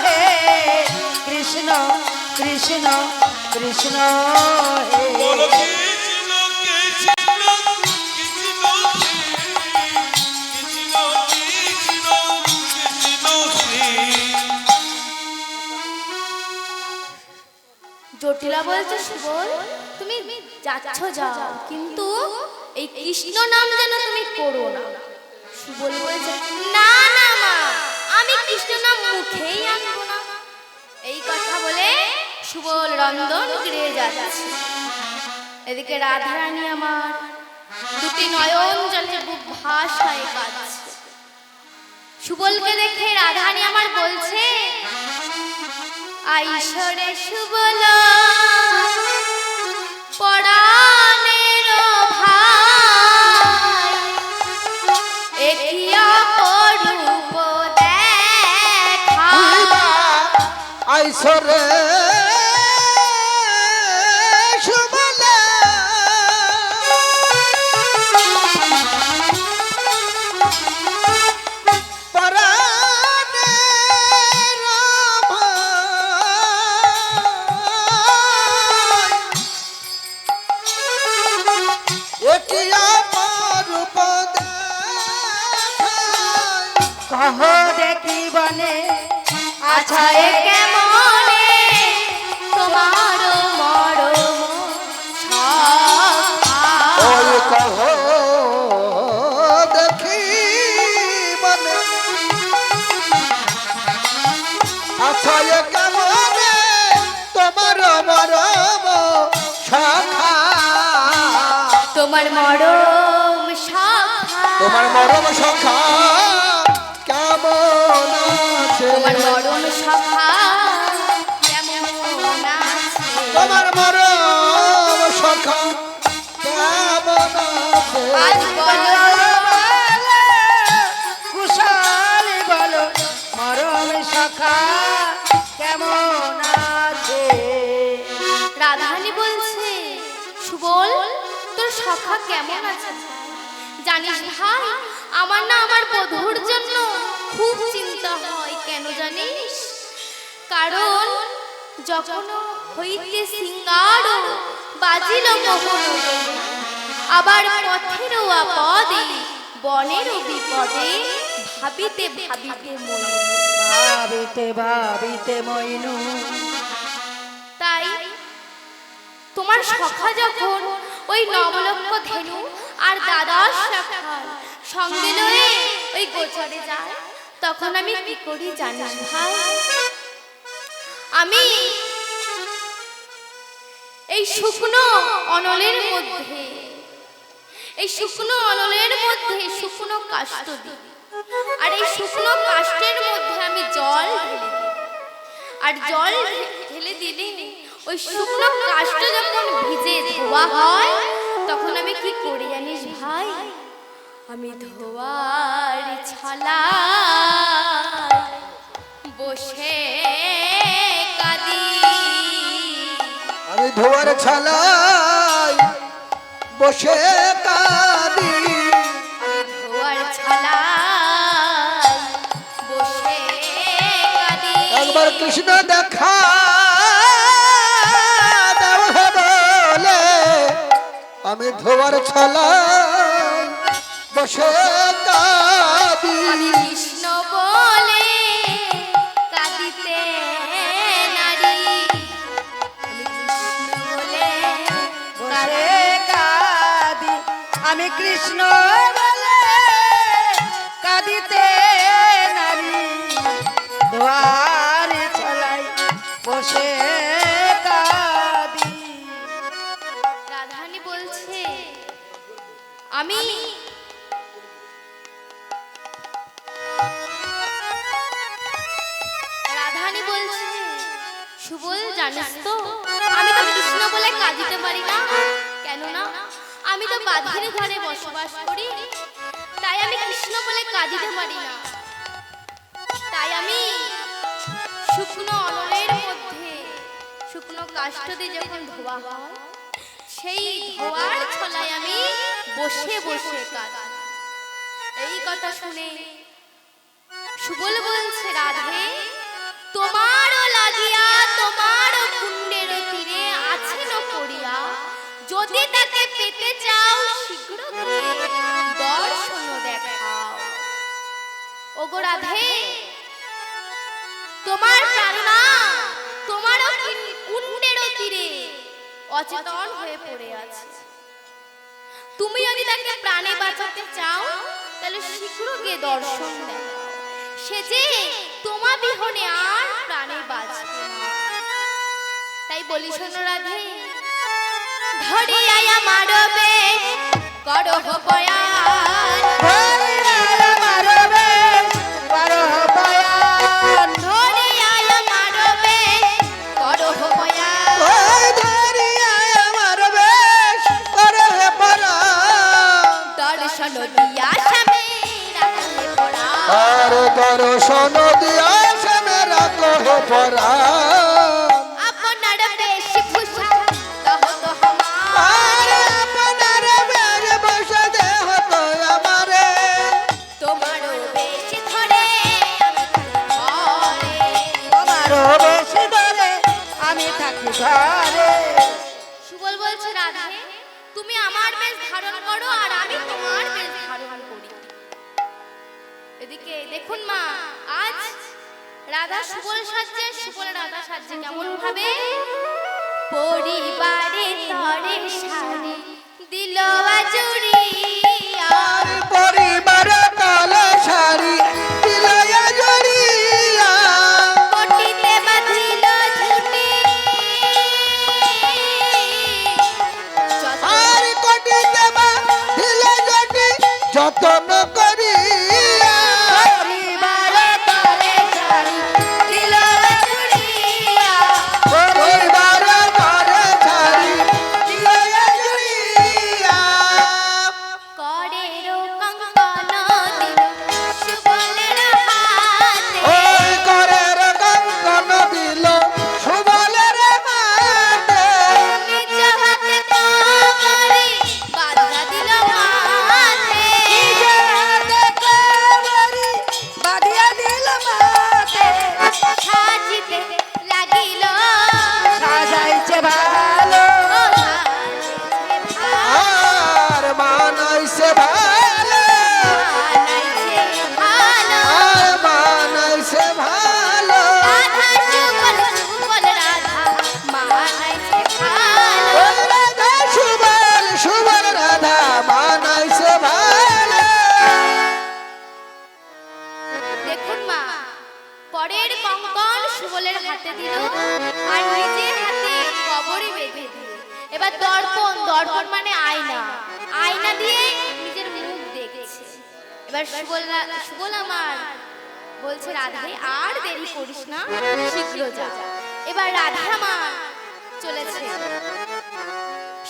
হে, কৃষ্ণ কৃষ্ণ কৃষ্ণ হে, বলো কৃষ্ণ কৃষ্ণ কৃষ্ণ শ্রী কৃষ্ণ কৃষ্ণ কৃষ্ণ শ্রী। জটিলা বলছে, সুবল তুমি যাচ্ছ যাও, কিন্তু এই কৃষ্ণ নাম যেন তুমি করো না। সুবল বলছে, না না মা, আমি কৃষ্ণ নাম মুখেই আনবো না। এই কথা বলে সুবল রন্ধন গৃহে যাচ্ছে। এদিকে রাধারানী আমার দুটি নয়ন জলে বুক ভাষায় কাঁদছে। সুবলকে দেখে রাধারানী আমার বলছে, আইসরে সুবল পরাণের ভাই, আইসরে সুবলা পরাণের ভাই এটি আমার পদে কহ দেখি বনে আচ্ছা এ কেমনে তোমার মরম ওই কহ দেখি মনে আচ্ছা এ কেমনে তোমার মরম শাখা তোমার মরম শাখা তোমার মরম শাখা কেমন আছে তোমার মরম শাখা কেমন আছে তোমার মরম শাখা কেমন আছে আজ বলো কুশল বলো মরম সখা কেমন আছে রাধারানী বলছে সুবল তোর সখা কেমন আছে জানিস ভাই আমার না আমার বধূর জন্য খুব চিন্তা হয় কেন জানিস কারণ যখন হইতে সিঙ্গার বাজিল মোহন আবার পথেরও আপদে বনেরও বিপদে ভাবিতে ভাবিতে মন ভাবিতে ভাবিতে মইনু তাই তোমার সখা যখন ওই নবলক্ষ ধেনু আর দাদার শাখার সঙ্গে লয়ে ওই গোচরে যায় তখন আমি কি করি জানিস ভাই আমি এই শুকনো অনলের মধ্যে শুকনো কাষ্ঠ দিই আর এই শুকনো কাষ্ঠের মধ্যে আমি জল ঢেলে দিই আর জল ঢেলে দিলে ওই শুকনো কাষ্ঠ যখন ভিজে ধোয়া হয় তখন আমি কি করি জানিস ভাই আমি ধোয়ার ছালা বসে কাঁদি আমি ধোয়ার ছালাই বসে কাঁদি ধোয়ার ছালা বসে কাঁদি একবার কৃষ্ণ দেখা দাও বলে আমি ধোয়ার ছালাই বসে কাঁদি আমি কৃষ্ণ বলে কাঁদিতে নারী আমি কৃষ্ণ বলে কাঁদিতে নারী ধোয়ার ছলাই বসে কাঁদি রাধারানী বলছে আমি রাধারানী বলছে সুবল জানিস তো আমি তো কৃষ্ণ বলে কাঁদিতে পারি না কেন না আমি তো বাঁধের ঘরে বসবাস করি তাই আমি কৃষ্ণ বলে কাঁদিতে পারি না তাই আমি শুকনো অনলের মধ্যে শুকনো কাষ্ঠ দিয়ে যখন ধোয়া হয় সেই ধোয়ার ছলায় আমি বসে বসে কাঁদি এই কথা শুনে সুবল বলছে রাধে তোমারও লাগিয়া তোমারও কুণ্ডের তীরে আছেন পড়িয়া যদি তাকে পেতে চাও শীঘ্র দর্শন দেখাও ওগো রাধে তোমার প্রাণনা তোমারও কুণ্ডের তীরে অচেতন হয়ে পড়ে আছে তুমি যদি তাকে প্রাণে বাঁচাতে চাও তাহলে শীঘ্র গিয়ে দর্শন দেখাও সে যে তোমা বিহনে আর প্রাণে বাঁচবে না তাই বলি শোনো রাধে ধরিয়া মারবে করহ বয়ান ধরিয়া মারবে করহ বয়ান ধরিয়া মারবে করহ বয়ান ওই ধরিয়া আমার বেশ করে পরা দর্শন দিয়া স্বামী রাখলে পড়া আর দর্শন দিয়া সে মেরা দেহ পরাণ আপনার বেশি ভূষা দহ দহ আর আপনার বেশ বসে দেহ তো আমারে তোমারও বেশি ধরে আমি ঘরে তোমারও বেশি ধরে আমি থাকি ঘরে। সুবল বলছে রাধে তুমি আমার বেশ ধারণ করো আর আমি তোমার বেশ ধারণ করি। এদিকে দেখুন মা আজ রাধা সুবল সাজছে, সুবল রাধা সাজছে কেমন ভাবে? পরিবারে তরে শাড়ি দিল আজুরিয়া আর পরিবার তলে শাড়ি দিলয়া জড়িয়া কোটিতে বাঁধিল ঝুটি আর কোটি দেবা দিলে জটি যতন করিয়া পরিবারে তলে শাড়ি দিল আজুরিয়া পরিবার তলে শাড়ি দিলয়া জড়িয়া করেরো কঙ্কন দিল সুবলের হাতে ওই করের কঙ্কন দিল সুবলের হাতে নিজ হাতে কামড়ি বাঁধা দিল মাথে নিজে হাতে কামড়ি বাঁধিয়া দিল মাথে। সাজিতে লাগিল সাজাইছে ভালো আর মানাইছে ভালো বানাইছে ভালো আর মানাইছে ভালো রাধা সুবল সুবল রাধা মানাইছে ভালো ও রাধা সুবল সুবল রাধা মানাইছে ভালো দেখুন মা পরের কঙ্কন সুবলের হাতে দিল আর নিজের হাতে কবরে বেঁধে দিল। এবার দর্পণ দর্পণ মানে আয়না, আয়না দিয়ে নিজের মুখ দেখছে। এবার সুবল আমার বলছে রাধে আর দেরি করিস না শীঘ্র যা। এবার রাধা মা চলেছে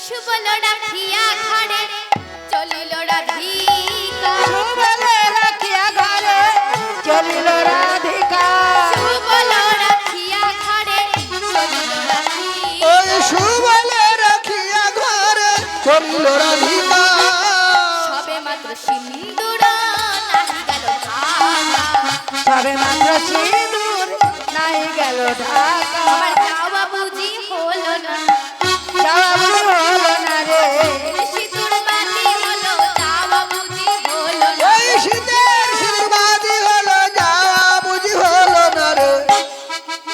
সুবল রাখিয়া ঘরে চলিল রাধিকা সুবলে রাখিয়া ঘরে চলিল রাধিকা। সুবল রাখিয়া ঘরে চলিল রাধিকা ওই সুবলে রাখিয়া ঘরে চলিল রাধিকা সবে মাত্র সিন্দুর নাহি গেল ঢাকা সবে মাত্র সিঁদুর নাই গেল ঢাকা। আমার যাওয়া বুঝি হলো না যাওয়া বুঝি হলো না রে সিঁদুর বাতি হলো যাওয়া বুঝি হলো না ওই শীতের শীতবাদী হলো যাওয়া বুঝি হলো না রে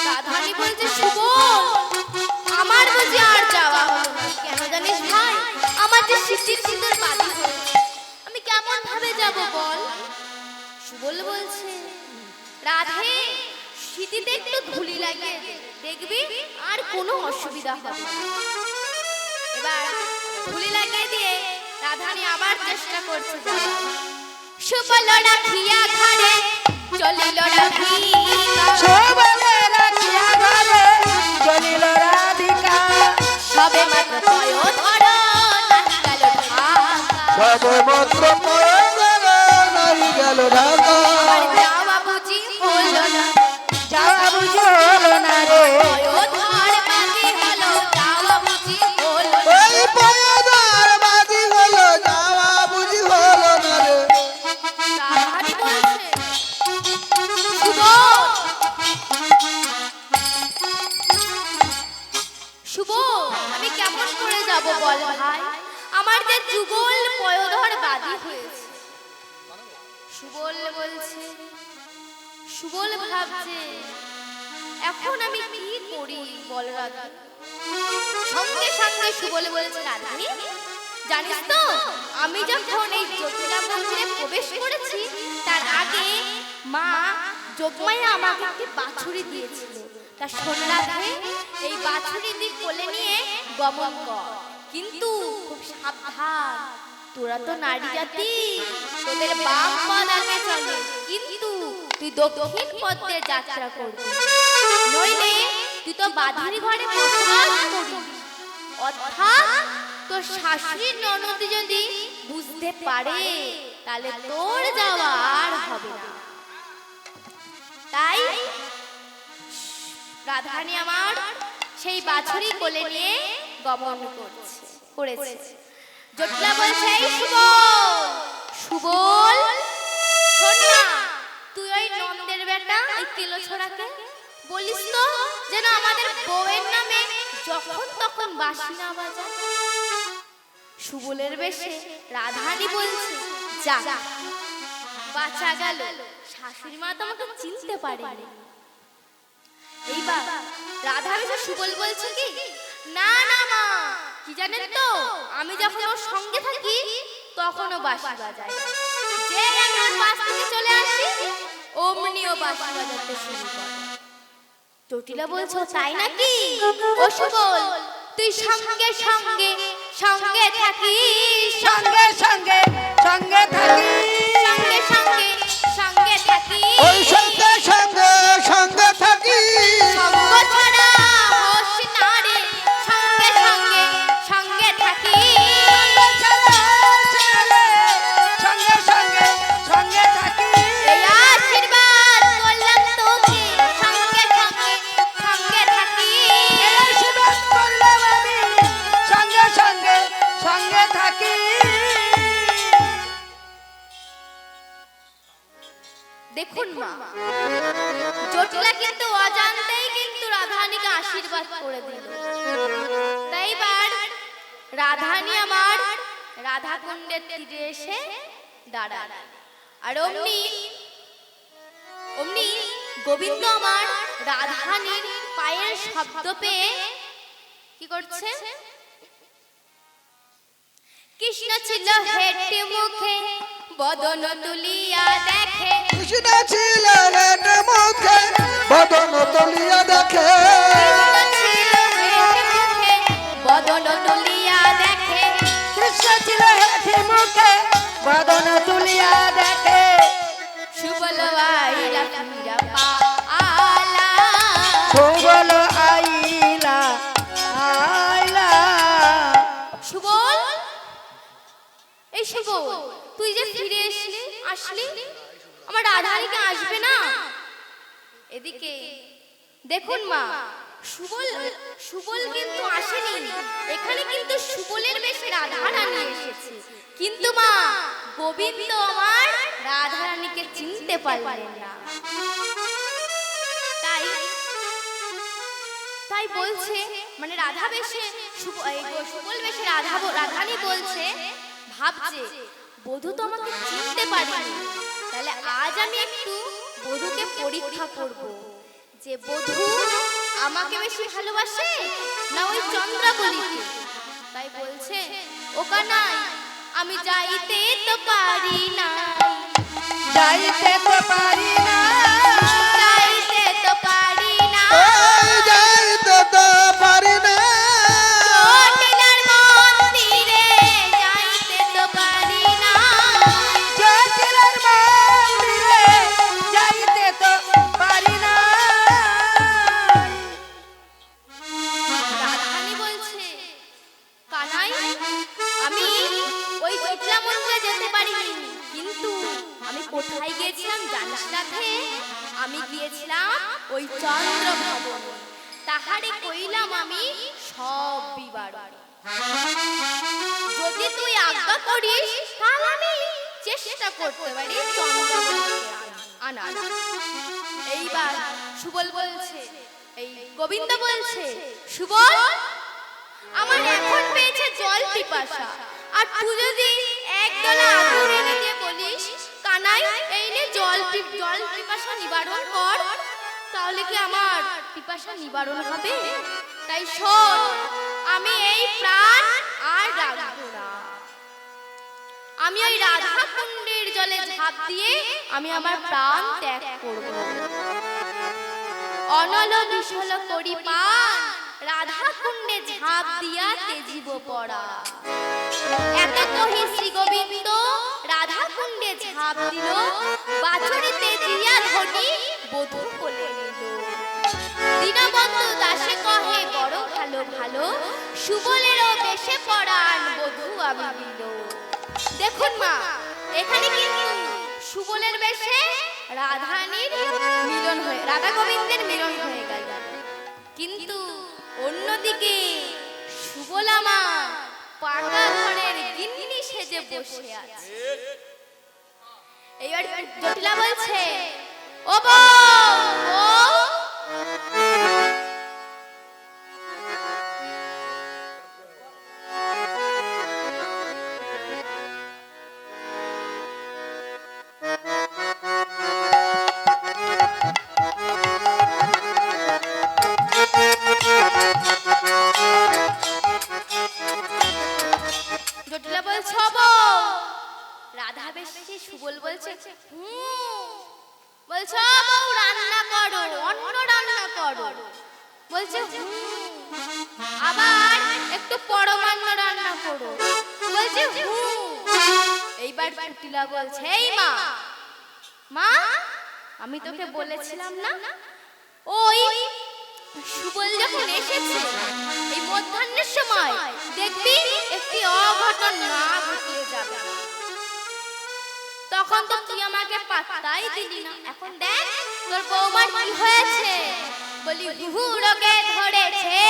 রাধানি বলছে শুভ আমার বুঝি আর যাওয়া হলো না। কেন জানিস ভাই আমার যে শীতের শীতের বাতি হয়েছে আমি কেমন ভাবে যাব বল? সুবল বলছে রাধে শীতিতে একটু ধুলি লাগিয়ে দে, দেখবি আর কোনো অসুবিধা হবে না। এবার ধুলি লাগিয়ে দিয়ে রাধানি আবার চেষ্টা করছে যাওয়ার। সুবল রাখিয়া ঘরে চলিল রাধিকা সুবলে রাখিয়া ঘরে চলিল রাধিকা। সবে মাত্র পয় ধর নাহি গেল ঢাকা সবে মাত্র পয়গল নাই গেল ঢাকা আমার যাওয়া বুঝি হলো না যাওয়া বুঝি হলো না রে পয় ধর বাতি হলো যাওয়া বুঝি হলো না। ওই পয়দার বাদি হলো যাওয়া বুঝি হলো না রে রাধানি বলছে শুভ শুভ আমি কেমন করে যাব বল ভাই আমার যে যুগল পয়ধর বাদী হয়েছে। সুবল বলছে সুবল ভাবছে এখন আমি কি করি বল রাধা। সঙ্গে সঙ্গে সুবল বলছে রাধানি জানিস তো আমি যখন এই জটিলা মন্দিরে প্রবেশ করেছি তার আগে মা যোগমায়া আমাকে একটি বাছুরি দিয়েছিল। তা শোন রাধে এই বাছুরি তুই কোলে নিয়ে গমন কর, কিন্তু খুব সাবধান, তোরা তো নারী জাতি, তোদের বাম পদ আগে চলে, কিন্তু তুই দক্ষিণ পথ দিয়ে যাত্রা করবি, নইলে তুই তো বাঁধুরি ঘরে বসবাস করবি। অর্থাৎ তোর শাশুড়ির ননদি যদি বুঝতে পারে তাহলে তোর যাওয়া আর হবে না। তাই রাধারানী আমার সেই বাছুরি কোলে নিয়ে গমন করেছে। জটিলা বলছে, এই সুবল, সুবল শোন না, তুই ওই নন্দের বেটা ওই কেলো ছোড়াকে বলিস তো যেন আমাদের বউয়ের নামে যখন তখন বাঁশি না বাজায়। সুবলের বেশে রাধারানী বলছে, যা বাঁচা গেল, শাশুড়ি মা তো আমাকে চিনতে পারেনি। এইবার রাধা বেশে সুবল বলছে কি, না না মা, কি জানেন তো, আমি যখন ওর সঙ্গে থাকি তখনও বাঁশি বাজায়, যে আমি ওর পাশ থেকে চলে আসি অমনিও বাঁশি বাজাতে শুরু করে। জটিলা বলছো, তাই নাকি? ও সুবল, তুই সঙ্গে সঙ্গে সঙ্গে থাকিস, সঙ্গে সঙ্গে সঙ্গে থাকি, সঙ্গে সঙ্গে সঙ্গে থাকিস, ওই সঙ্গে সঙ্গে সঙ্গে থাকি সঙ্গ ছাড়া হোস না রে, সঙ্গে সঙ্গে সঙ্গে থাকিস, সঙ্গে সঙ্গে সঙ্গে থাকি। এই আশীর্বাদ করলাম তোকে, সঙ্গে সঙ্গে সঙ্গে থাকিস। আশীর্বাদ করলাম আমি, সঙ্গে সঙ্গে সঙ্গে থাকি। দেখুন মা, জটিলা কিন্তু অজান্তেই কিন্তু রাধারানীকে আশীর্বাদ করে দিল। তাই এবার রাধারানী আমার রাধা কুণ্ডের তীরে এসে দাঁড়াল, আর অমনি অমনি গোবিন্দ আমার রাধারানীর পায়ের শব্দ পেয়ে কি করছে? কৃষ্ণ ছিল হেঁটে মুখে, বদন তুলিয়া দেখে, কৃষ্ণ ছিল হেঁট মুখে, বদন তুলিয়া দেখে, কৃষ্ণ ছিল হেঁটে মুখে, বদন তুলিয়া দেখে, কৃষ্ণ ছিল হেঁটে মুখে, বদন তুলিয়া দেখে, সুবল আইলা ফিরা পালা, সুবল আইলা আইলা। সুবল, এই সুবল, তুই যে ফিরে আসলি, আমার রাধারানীকে আসবে না? এদিকে দেখুন মা, সুবল কিন্তু আসেনি, এখানে কিন্তু সুবলের বেশে রাধারানী এসেছে। কিন্তু মা, গোবিন্দ আমার রাধারানীকে চিনতে পারলেন না। তাই বলছে, মানে রাধা বেশে সুবল বেশে রাধারানী বলছে, ভাবছে বধূ তো আমাকে চিনতে পারেনি, তাহলে আজ আমি একটু বধূকে পরীক্ষা করব, যে বধূ আমাকে বেশি ভালোবাসে না ওই চন্দ্রাবলীকে। তাই বলছে, ও কানাই, আমি যাইতে তো পারি না, যাইতে তো পারি না, যাইতে তো পারি না, ওই যাইতে তো পারি না, জটিলার মন্দিরে যাইতে তো পারি না, জটিলার মন্দিরে যাইতে তো পারি না। রাধারানী বলছে, কানাই, আমি ওই জটিলা মন্দিরে যেতে পারিনি, কিন্তু আমি কোথায় গিয়েছিলাম জানিস রাধে? আমি গিয়েছিলাম ওই চন্দ্র ভবনে, তাহারে কইলাম আমি সব বিবরণ। যদি তুই আজ্ঞা করিস তাহলে আমি চেষ্টা করতে পারি চন্দ্রবতীকে আনা। এইবার সুবল বলছে, এই গোবিন্দ বলছে, সুবল, আমার এখন পেয়েছে জল পিপাসা, আর তুই যদি এক গলা আগুন এনে দিয়ে বলিস, কানাই এই নে জল পিপাসা নিবারণ কর, তাহলে কি আমার পিপাসা নিবারণ হবে? তাই শোন, আমি এই প্রাণ আর রাখবো না, আমি ওই রাধা কুণ্ডের জলে ঝাঁপ দিয়ে আমি আমার প্রাণ ত্যাগ করব। অনল বিশল করি পান, রাধা কুণ্ডে ঝাঁপ দিয়া তেজিব পড়া। এত কহি শ্রী গোবিন্দ রাধা কুণ্ডে ঝাঁপ দিল, বাছুরি তেজিয়া ধনি বধূ কোলে নিল। দীনবন্ধু দাসে কহে বড় ভালো ভালো, সুবলেরও বেশে পড়ান বধূ আমি দিল। দেখুন মা, এখানে কিন্তু সুবলের বেশে রাধারানীর মিলন হয়ে, রাধা গোবিন্দের মিলন হয়ে গেল। কিন্তু অন্যদিকে সুবলা মা পাকা ঘরের গিন্নি সেজে বসে আছে। এইবার জটিলা বলছে, ও বউ, জটিলা বলছে, ও বউ। রাধা বেশি সুবল বলছে, বলছে, ও বউ রান্না করো, অন্য রান্না করো। বলছে, আবার একটু পরমান্ন রান্না করো। বলছে, এইবার জটিলা বলছে, এই মা, মা আমি তোকে বলেছিলাম না, ওই সুবল যখন এসেছে এই মধ্যাহ্নের সময় দেখবি একটি অঘটন না ঘটিয়ে যাবে। তখন তো তুই আমাকে পাত্তাই দিলি না, এখন দেখ তোর বৌমার কি হয়েছে। বলি, হুড়োকে ধরেছে,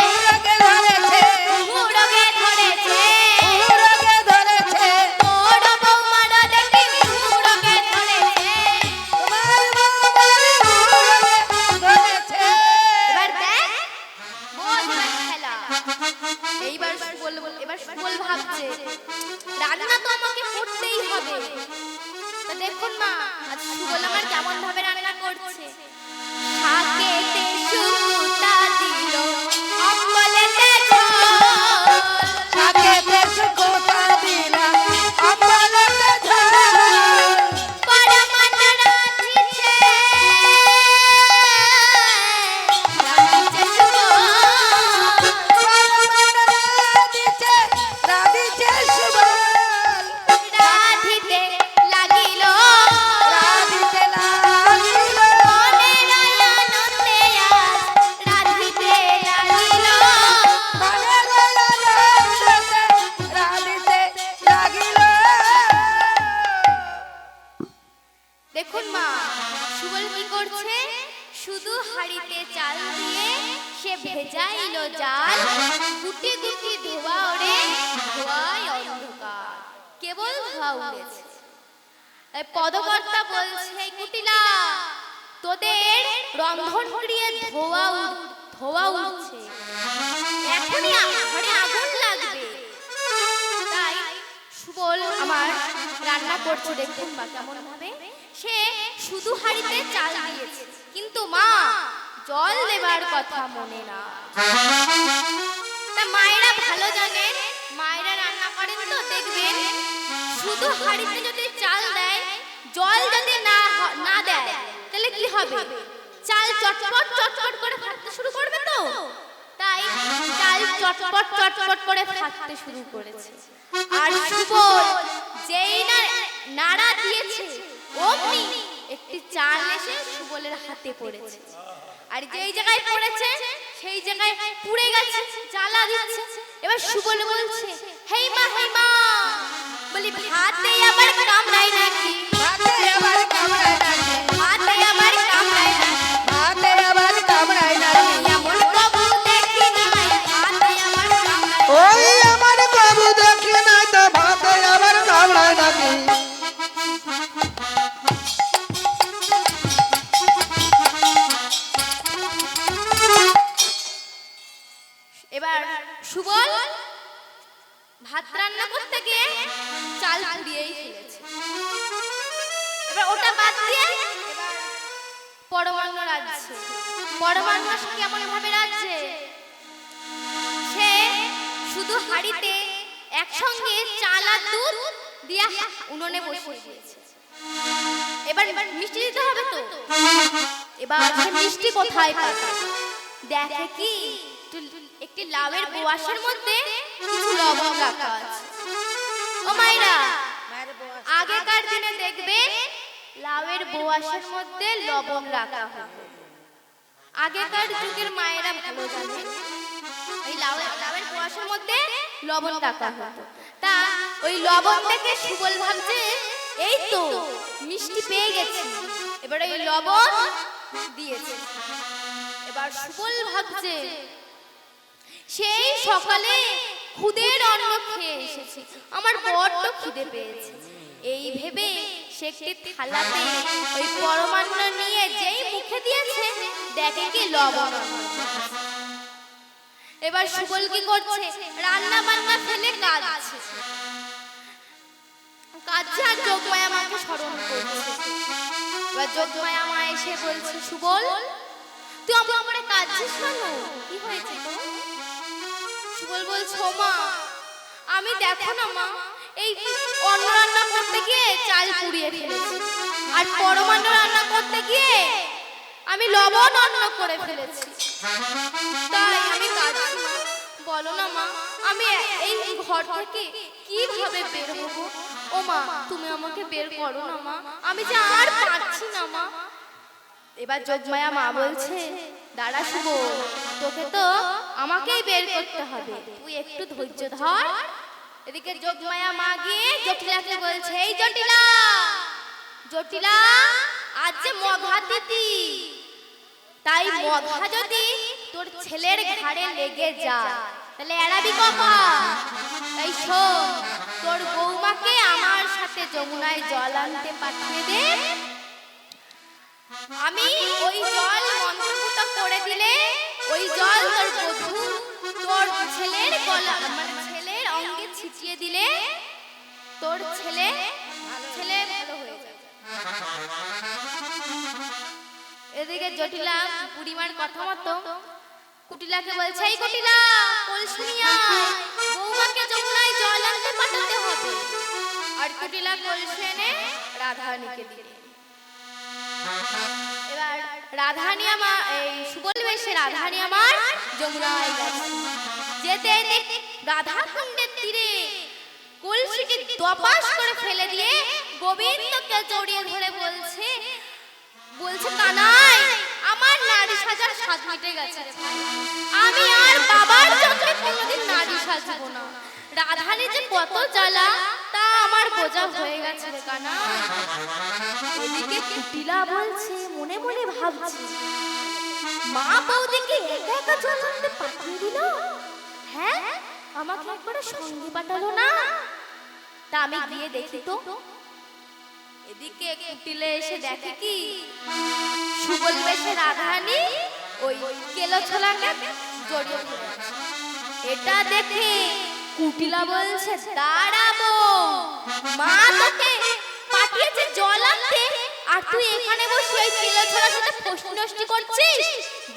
হুড়োকে ধরেছে, হুড়োকে ধরেছে, হুড়োকে ধরেছে, তোর বৌমারা দেখি হুড়োকে ধরেছে। তোমার বৌমার হুড়োকে ধরেছে। এবার দেখ বোঝ এবার খেলা। এইবার সুবল ভাবছে রান্না তো আমাকে করতেই হবে। তো দেখুন মা আজ সুবল আমার কেমন ভাবে রান্না করছে। শাকেতে শুকুতা দিল, অম্বলেতে ঝোল, শাকেতে শুকুতা দিলাম, অম্বলেতে ঝোল। পরমান্ন রাঁধিছে, রাঁধিছে সুবল। রাধিছে সুবল, রাঁধিতে লাগিল, রাধিতে লাগিল, মনের আনন্দে আজ রাঁধিতে লাগিল। মনের আনন্দে রাধিতে লাগিল। দেখুন মা সুবল কি করছে, শুধু হাড়িতে চাল দিয়ে সে ভেজাইল জাল, গুটি গুটি ধোয়া ওরে, ধোয়ায় অন্ধকার, কেবল ধোয়া উড়েছে। এই পদকর্তা বলছে, এই কুটিলা তোদের রন্ধন ক্রিয়ে ধোয়া উঠছে, এখনই ঘরে আগুন লাগবে। তাই সুবল আমার রান্না করছে, দেখুন মা কেমন ভাবে। সে শুধু হাড়িতে চাল দিয়েছে, কিন্তু মা জল দেবার কথা মনে না। তা মায়েরা ভালো জানেন, মায়েরা রান্না করেন তো দেখবেন শুধু হাড়িতে যদি চাল দেয়, জল যদি না দেয় তাহলে কি হবে, চাল চটপট চটপট করে ফাটতে শুরু করবে তো। তাই চাল চটপট চটপট করে ফাটতে শুরু করেছে। আর সুবল যেই না নাড়া দিয়েছে অমনি একটি চাল এসে সুবলের হাতে পড়েছে, আর যেই জায়গায় পড়েছে সেই জায়গায় পুড়ে গেছে, জ্বালা দিচ্ছে। এবার সুবল বলছে, হেই মা, হেই মা, বলি ভাতে আবার কামড়ায় নাকি, ভাতে আবার কামড়ায় নাকি, ভাতে আবার কামড়ায় নাকি, ভাতে আবার কামড়ায় নাকি। এমন প্রভু দেখি নাই, ভাতে আবার কামড়ায়। ওই আমার বাবু দেখি নাই তো ভাতে আবার কামড়ায় নাকি। এবার সুবল ভাত রান্না করতে গিয়ে চাল পুড়িয়েই ফেলেছে। এবার ওটা বাদ দিয়ে এবার পরমান্ন রাঁধছে। পরমান্ন সে কেমন ভাবে রাঁধছে, সে শুধু হাঁড়িতে একসঙ্গে চাল আর দুধ দিয়া উনুনে বসিয়ে দিয়েছে। এবার মিষ্টি দিতে হবে তো, এবার সে মিষ্টি কোথায় পাবে, দেখে কি একটি লাউয়ের বোয়াশের মধ্যে কিছু লবণ রাখা আছে। ও মাইরা, আগেকার দিনে দেখবে লাউয়ের বোয়াশের মধ্যে লবণ রাখা হতো। আগেকার যুগের মায়েরা ভালো জানে এই লাউয়ের বোয়াশের মধ্যে লবণ রাখা হতো। তা ওই লবণ দেখে সুবল ভাবছে এই তো মিষ্টি পেয়ে গেছি, এবার ওই লবণ দিয়েছে। এবার সুবল ভাবছে সেই সকালে খুদের অন্ন খেয়ে এসেছি, আমার বড্ড খিদে পেয়েছে। এই ভেবে সে একটি থালাতে ওই পরমান্ন নিয়ে যেই মুখে দিয়েছে দেখে কি লবণ। এবার সুবল কি করছে, রান্না বান্না ফেলে কাঁদছে কাঁদছে আর যোগমায়া মাকে স্মরণ করছে। এবার যোগমায়া মা এসে বলছে, সুবল তুই আমার কাঁদছিস কেন, কি হয়েছে তো? সুবল বলছে, ও মা আমি দেখো না মা, এই অন্ন রান্না করতে গিয়ে চাল পুড়িয়ে ফেলেছি, আর পরমান্ন রান্না করতে গিয়ে আমি লবণ অন্ন করে ফেলেছি, তাই আমি কাঁদছি। বলো না মা, আমি এই ঘর থেকে কিভাবে বের হব? ও মা তুমি আমাকে বের করো না মা, আমি যে আর পারছি না মা। এবার যোগমায়া মা বলছে, দাঁড়া শুভ, তোকে তো আমাকেই বের করতে হবে, তুই একটু ধৈর্য ধর। এদিকে যোগমায়া মা গিয়ে জটিলাকে বলছে, এই জটিলা, জটিলা আজ যে মঘা তিথি, তাই মঘা যদি তোর ছেলের ঘাড়ে লেগে যায় তাহলে এড়াবি কখন? তাই শোন, তোর বৌমাকে আমার সাথে যমুনায় জল আনতে পাঠিয়ে দে, আমি ওই জল মন্ত্রপুত করে দিলে ওই জল তোর বধূ তোর ছেলের গলা মানে ছেলের অঙ্গে ছিটিয়ে দিলে তোর ছেলে ভালো হয়ে যাবে। এদিকে জটিলা বুড়িমার কথা মতো কুটিলাকে বলছে, এই কুটিলা কলসি নিয়ে আয়, বৌমাকে যমুনায় জল আনতে পাঠাতে হবে। আর কুটিলা কলসি এনে রাধারানীকে দিলে। এবার রাধারানী আমার এই সুবল বেশে রাধারানী আমার যমুনায় গেছে, যেতে যেতে রাধা কুণ্ডের তীরে কলসিটি দপাস করে ফেলে দিয়ে গোবিন্দকে জড়িয়ে ধরে বলছে, কানাই আমার নারী সাজার স্বাদ মিটে গেছে, আমি আর বাবার জন্য কোনোদিন নারী সাজবো না। রাধারানী যে কত জ্বালা তা আমার বোঝা হয়ে গেছে রে কানাই। এদিকে কুটিলা বলছে, মনে মনে ভাবছে, মা বৌদিকে একা একা জল আনতে পাঠিয়ে দিল, হ্যাঁ আমাকে একবার সঙ্গে পাঠালো না, তা আমি গিয়ে দেখি তো। এদিকে কুটিলে এসে দেখে কি সুবল বেশে রাধারানী ওই কেলো ছোলাকে জড়িয়ে ধরেছে। এটা দেখে কুটিলা বলছে, দাঁড়াবো, মা তোকে পাঠিয়েছে জল আনতে আর তুই এখানে বসে ওই কেলো ছোলার সাথে ফষ্টি নষ্টি করছিস,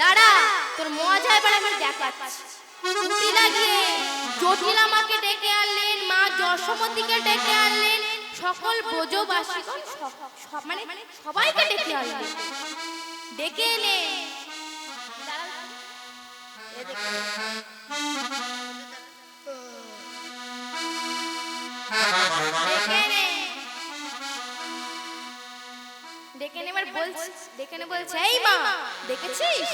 দাঁড়া তোর মজা এবার আমি দেখাচ্ছি। কুটিলা গিয়ে জটিলা মাকে ডেকে আনলেন, মা যশোমতীকে ডেকে আনলেন, সকল ব্রজবাসীগণ মানে সবাইকে ডেকে আনলেন। ডেকে এনে বলছে, এই মা দেখেছিস,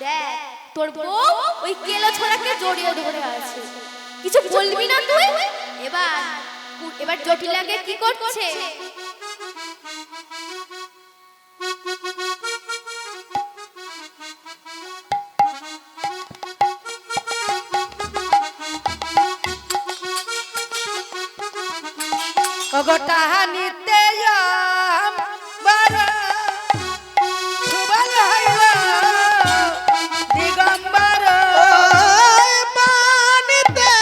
দেখ তোর বউ ওই কেলো ছোড়াকে জড়িয়ে ধরে আছে, কিছু বলবি না তুই? এবার জটিলাকে কি করছে, ওগোটা নিতে বারা সুবল হইল দিগম্বর, পানিতে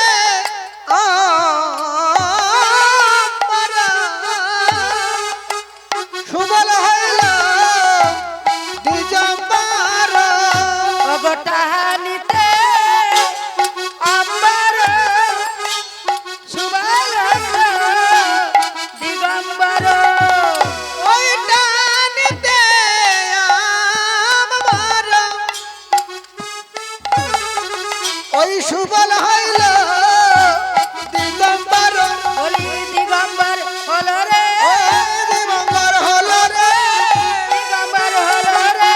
সুবল হইল দিগম্বর, ওগোটা নিতে আম্বর সুবল হইল দিগম্বর, ওইটা নিতে আমার ওই সুবল হইল দিগম্বর, বলি দিগম্বর হলো রে, দিগম্বর হলো রে, দিগম্বর হলো রে,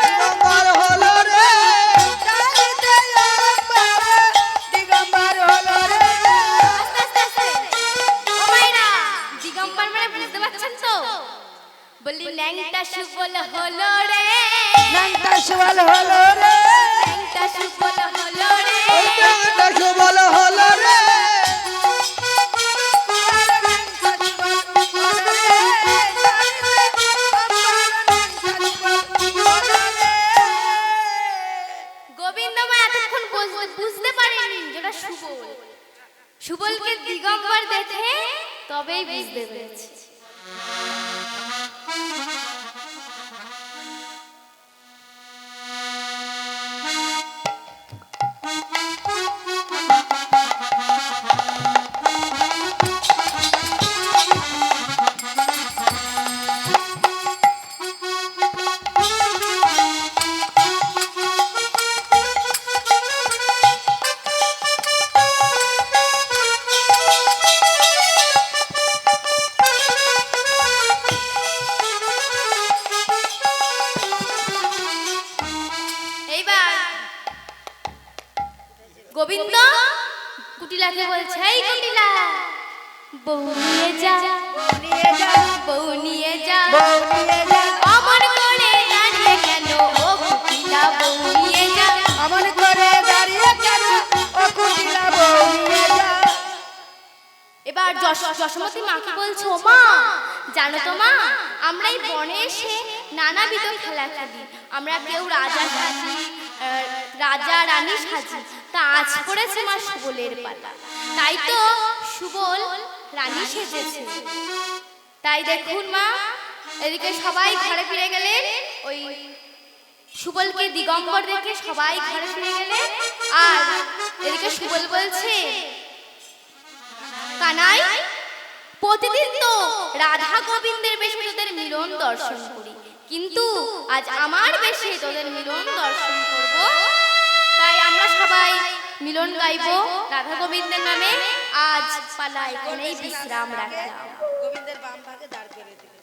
দিগম্বর হলো রে, চাইতে আম্বর দিগম্বর হলো রে। আস্তে আস্তে ও মাইরা দিগম্বর মানে বুঝতে পারছেন তো? বলি ন্যাংটা সুবল হলো রে, নাংটা সুবল হলো রে ন্যাংটা সুবল হলো রে ওই নাংটা সুবল হলো রে গোবিন্দ মা এতক্ষণ বুঝতে পারেনি যেটা সুবল। সুবলকে দিগম্বর দেখে তবেই বুঝতে পেরেছে। এইবার গোবিন্দ কুটিলাকে বলছে, এই কুটিলা, বউ নিয়ে যা, নিয়ে যা বউ নিয়ে যা, বউ নিয়ে যা অমন করে দাঁড়িয়ে কেন ও কুটিলা, বউ নিয়ে যা। আমন করে দাঁড়িয়ে কেন ও কুটিলা বউ নিয়ে যা এবার যশোমতী মাকে বলছো, মা জানো তো মা, আমরা এই বনে এসে নানাবিধ খেলা খেলি। আমরা কেউ রাজা সাজি, রাজা রানী সাজি। তা আজ পড়েছে মা সুবলের পালা, তাই তো সুবল রানী সেজেছে। তাই দেখুন মা, এদিকে সবাই ঘরে ফিরে গেলেন। ওই সুবলকে দিগম্বর দেখে সবাই ঘরে ফিরে গেলেন। আর এদিকে সুবল বলছে, কানাই, প্রতিদিন তো রাধা গোবিন্দের বেশে তোদের মিলন দর্শন করি, কিন্তু আজ আমার বেশে তোদের মিলন দর্শন করব। তাই আমরা সবাই মিলন গাইবো রাধা গোবিন্দের নামে। আজ পালা এখানেই বিশ্রাম রাখলাম। গোবিন্দের বাম ভাগে দাঁড় করে দিল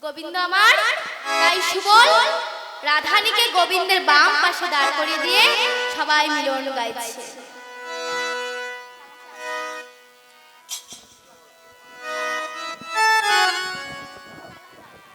গোবিন্দ আমার, তাই সুবল রাধানীকে গোবিন্দের বাম পাশে দাঁড় করিয়ে দিয়ে সবাই মিলন গাইছে।